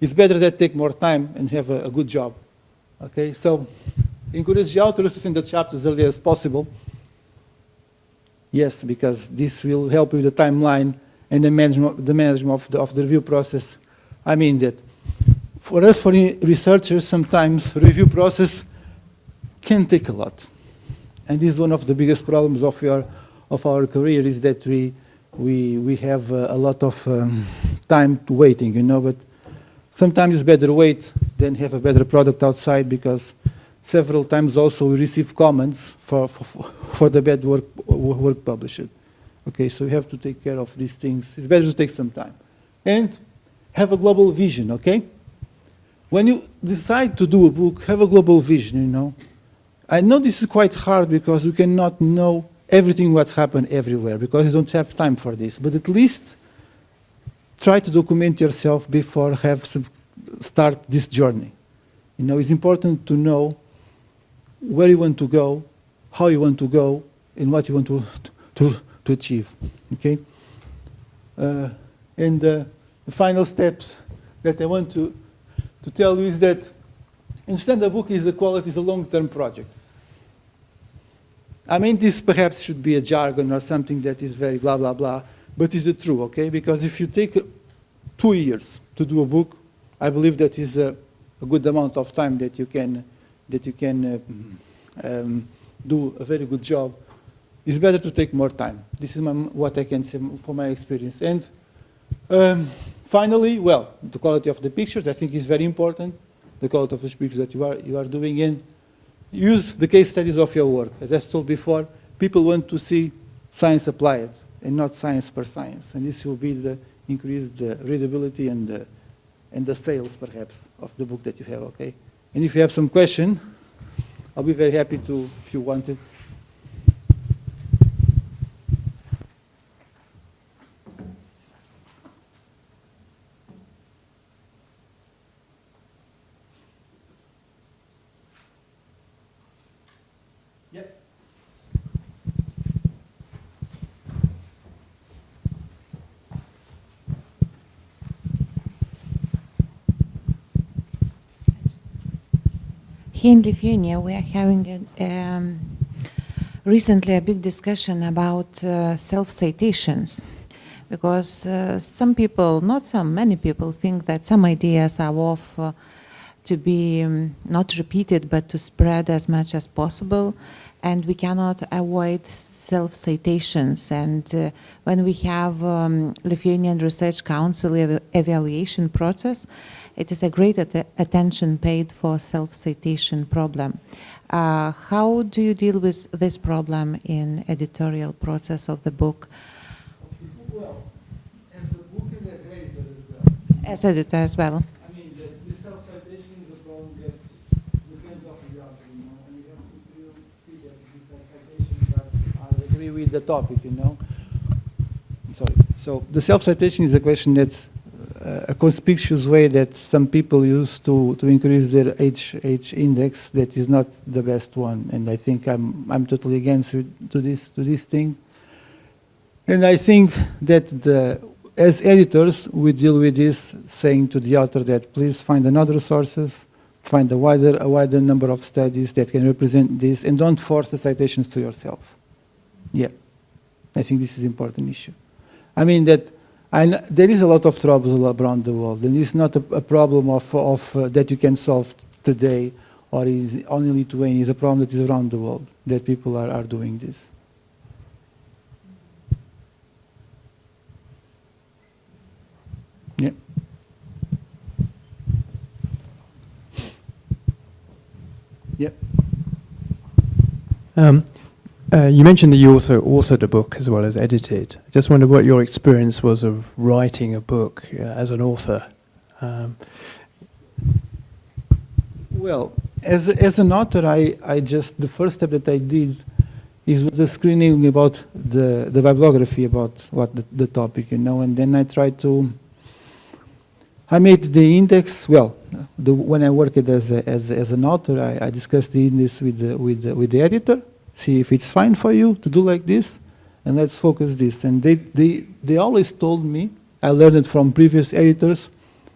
it's better that take more time and have a good job. Okay, so encourage the authors to send the chapters as early as possible. Yes, because this will help with the timeline and the management of the review process. I mean that for us, for researchers, sometimes review process can take a lot. And this is one of the biggest problems of our career, is that we have a lot of time waiting, you know, but sometimes it's better wait than have a better product outside, because several times also we receive comments for the bad work published. Okay, so we have to take care of these things. It's better to take some time. And have a global vision, okay? When you decide to do a book, have a global vision, you know. I know this is quite hard because you cannot know everything what's happened everywhere, because you don't have time for this. But at least try to document yourself before start this journey. You know, it's important to know where you want to go, how you want to go, and what you want to achieve. Okay. And the final steps that I want to tell you is that understand the book is a long-term project. I mean, this perhaps should be a jargon or something that is very blah, blah, blah, but it's true, okay? Because if you take 2 years to do a book, I believe that is a good amount of time that you can do a very good job. It's better to take more time. This is what I can say from my experience. And Finally, well, the quality of the pictures I think is very important. The quality of the pictures that you are doing, and use the case studies of your work. As I told before, people want to see science applied and not science per science, and this will be the increase the readability and the sales perhaps of the book that you have. Okay, and if you have some question, I'll be very happy to if you want it.
Here in Lithuania, we are having recently a big discussion about self-citations, because some people, not some, many people think that some ideas are worth to be not repeated, but to spread as much as possible, and we cannot avoid self-citations. And when we have Lithuanian Research Council evaluation process, it is a great attention paid for self-citation problem. How do you deal with this problem in editorial process of the book?
Well, as the book and as editor as well.
As editor as well.
I mean, the self-citation is a problem that depends on the author, you know, and you have to really see that the self-citations agree with the topic, you know. I'm sorry. So the self-citation is a question that's a conspicuous way that some people use to increase their H index that is not the best one, and I think I'm totally against this thing. And I think that as editors we deal with this, saying to the author that please find another sources, find a wider number of studies that can represent this, and don't force the citations to yourself. Yeah, I think this is an important issue. I mean that. There is a lot of trouble around the world, and it's not a problem of that you can solve today or is only Lithuania. It's a problem that is around the world, that people are doing this. Yeah. Yeah.
You mentioned that you also authored a book as well as edited. I just wondered what your experience was of writing a book as an author.
Well, as an author, I just, the first step that I did was the screening about the bibliography about what the topic, you know, and then I tried to, I made the index, well, when I worked as an author, I discussed the index with the editor, see if it's fine for you to do like this, and let's focus this. And they always told me, I learned it from previous editors,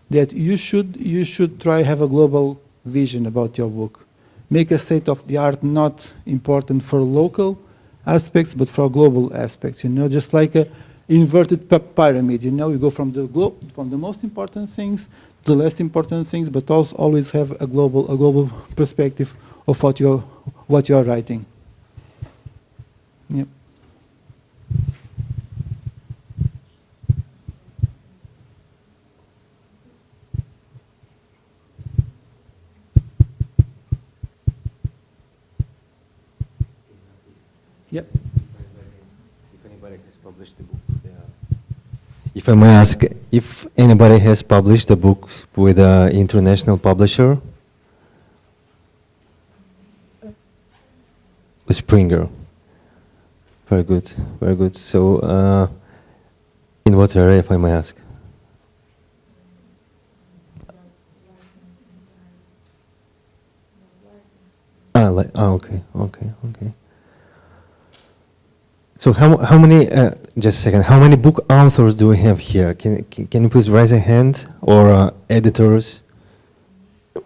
that you should try have a global vision about your book. Make a state of the art not important for local aspects, but for global aspects. You know, just like a inverted pyramid. You know, you go from the most important things to the less important things, but also always have a global perspective of what you're writing. Yep. Yep.
If anybody has published the book, if I may ask, if anybody has published a book with an international publisher, with Springer. Very good, very good. So, in what area, if I may ask? Okay. So how many? Just a second. How many book authors do we have here? Can you please raise a hand, or editors?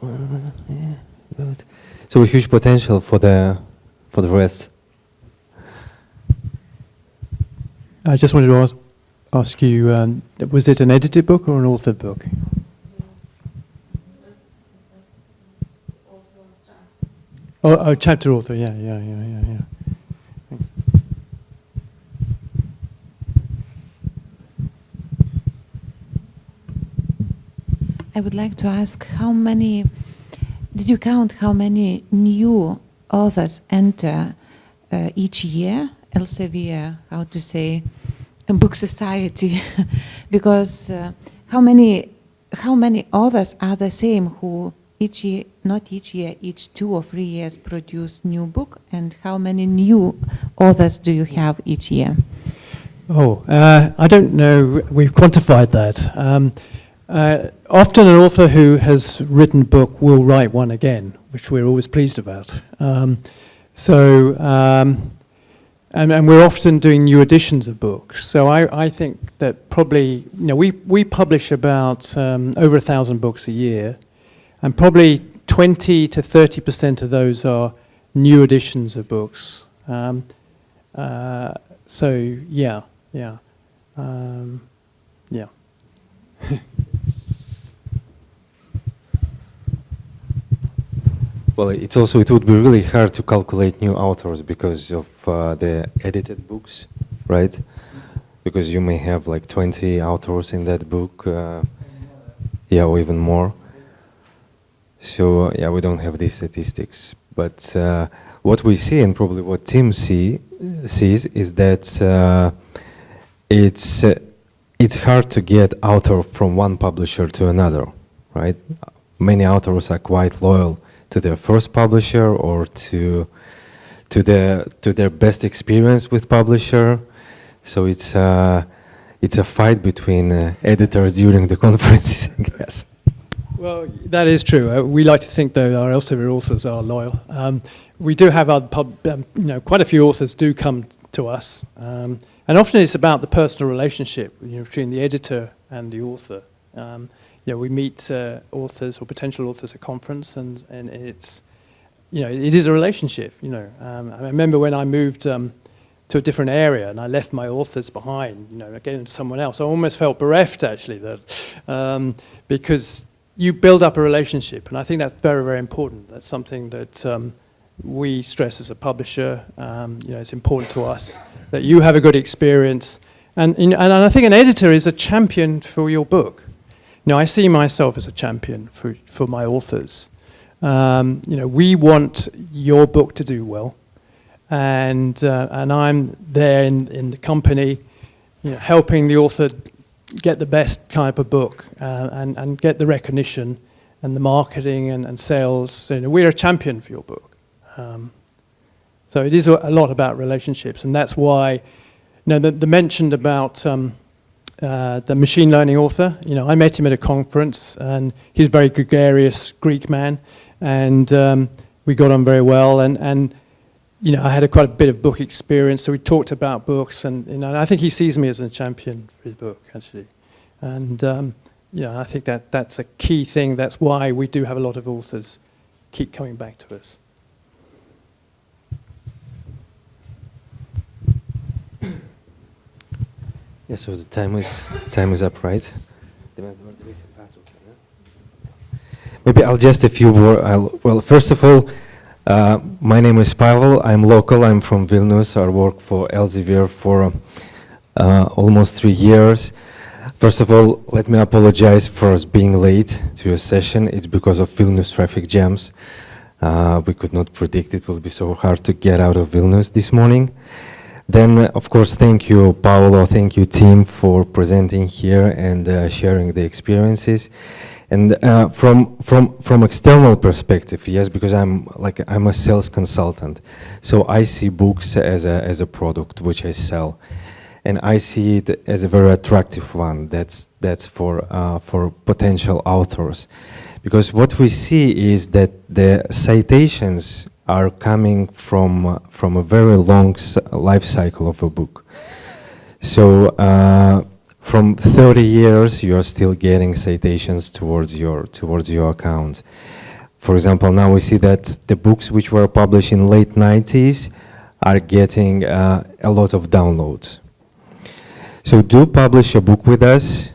Yeah, good. So a huge potential for the rest.
I just wanted to ask you, was it an edited book or an authored book? Oh, chapter author, yeah. Thanks.
I would like to ask did you count how many new authors enter each year, Elsevier, how to say, a book society? Because how many authors are the same who each year, not each year, each 2 or 3 years produce new book, and how many new authors do you have each year?
Oh, I don't know. We've quantified that. Often an author who has written a book will write one again, which we're always pleased about. And we're often doing new editions of books. So I think that probably, we publish about over 1,000 books a year, and probably 20 to 30% of those are new editions of books. So yeah.
Well, it would be really hard to calculate new authors because of the edited books, right? Because you may have like 20 authors in that book, or even more. So we don't have these statistics. But what we see, and probably what Tim sees, is that it's hard to get author from one publisher to another, right? Many authors are quite loyal to their first publisher or to their best experience with publisher. So it's a fight between editors during the conferences, I guess.
Well, that is true. We like to think that our Elsevier authors are loyal. We do have quite a few authors do come to us, and often it's about the personal relationship between the editor and the author. We meet authors or potential authors at conference, and it's, it is a relationship. I remember when I moved to a different area and I left my authors behind. I gave them to someone else. I almost felt bereft, actually, that because you build up a relationship, and I think that's very, very important. That's something that we stress as a publisher. It's important to us that you have a good experience, and I think an editor is a champion for your book. I see myself as a champion for my authors. We want your book to do well, and I'm there in the company, helping the author get the best type of book and get the recognition and the marketing and sales. We're a champion for your book. So it is a lot about relationships, and that's why the mentioned about the machine learning author. I met him at a conference, and he's a very gregarious Greek man, and we got on very well. And I had quite a bit of book experience, so we talked about books, and I think he sees me as a champion for his book, actually. And I think that's a key thing. That's why we do have a lot of authors keep coming back to us.
Yeah, so the time is up, right? Maybe I'll just a few more. Well, first of all, my name is Pavel. I'm local. I'm from Vilnius. I work for Elsevier for almost 3 years. First of all, let me apologize for us being late to your session. It's because of Vilnius traffic jams. We could not predict it will be so hard to get out of Vilnius this morning. Then, of course, thank you, Paolo, thank you, team, for presenting here and sharing the experiences. And from external perspective, yes, because I'm a sales consultant, so I see books as a product which I sell, and I see it as a very attractive one. That's for potential authors, because what we see is that the citations are coming from a very long life cycle of a book. So from 30 years, you are still getting citations towards your account. For example, now we see that the books which were published in late 90s are getting a lot of downloads. So do publish a book with us.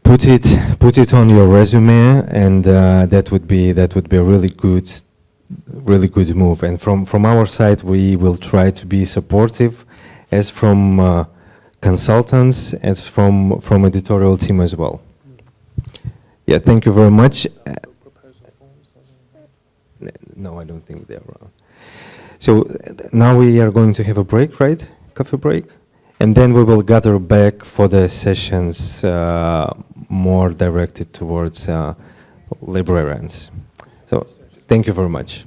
Put it on your resume, and that would be a really good move. And from our side, we will try to be supportive, as from consultants and from editorial team as well. Yeah, thank you very much. No, I don't think they're around. So now we are going to have a break, right? Coffee break? And then we will gather back for the sessions more directed towards librarians. So thank you very much.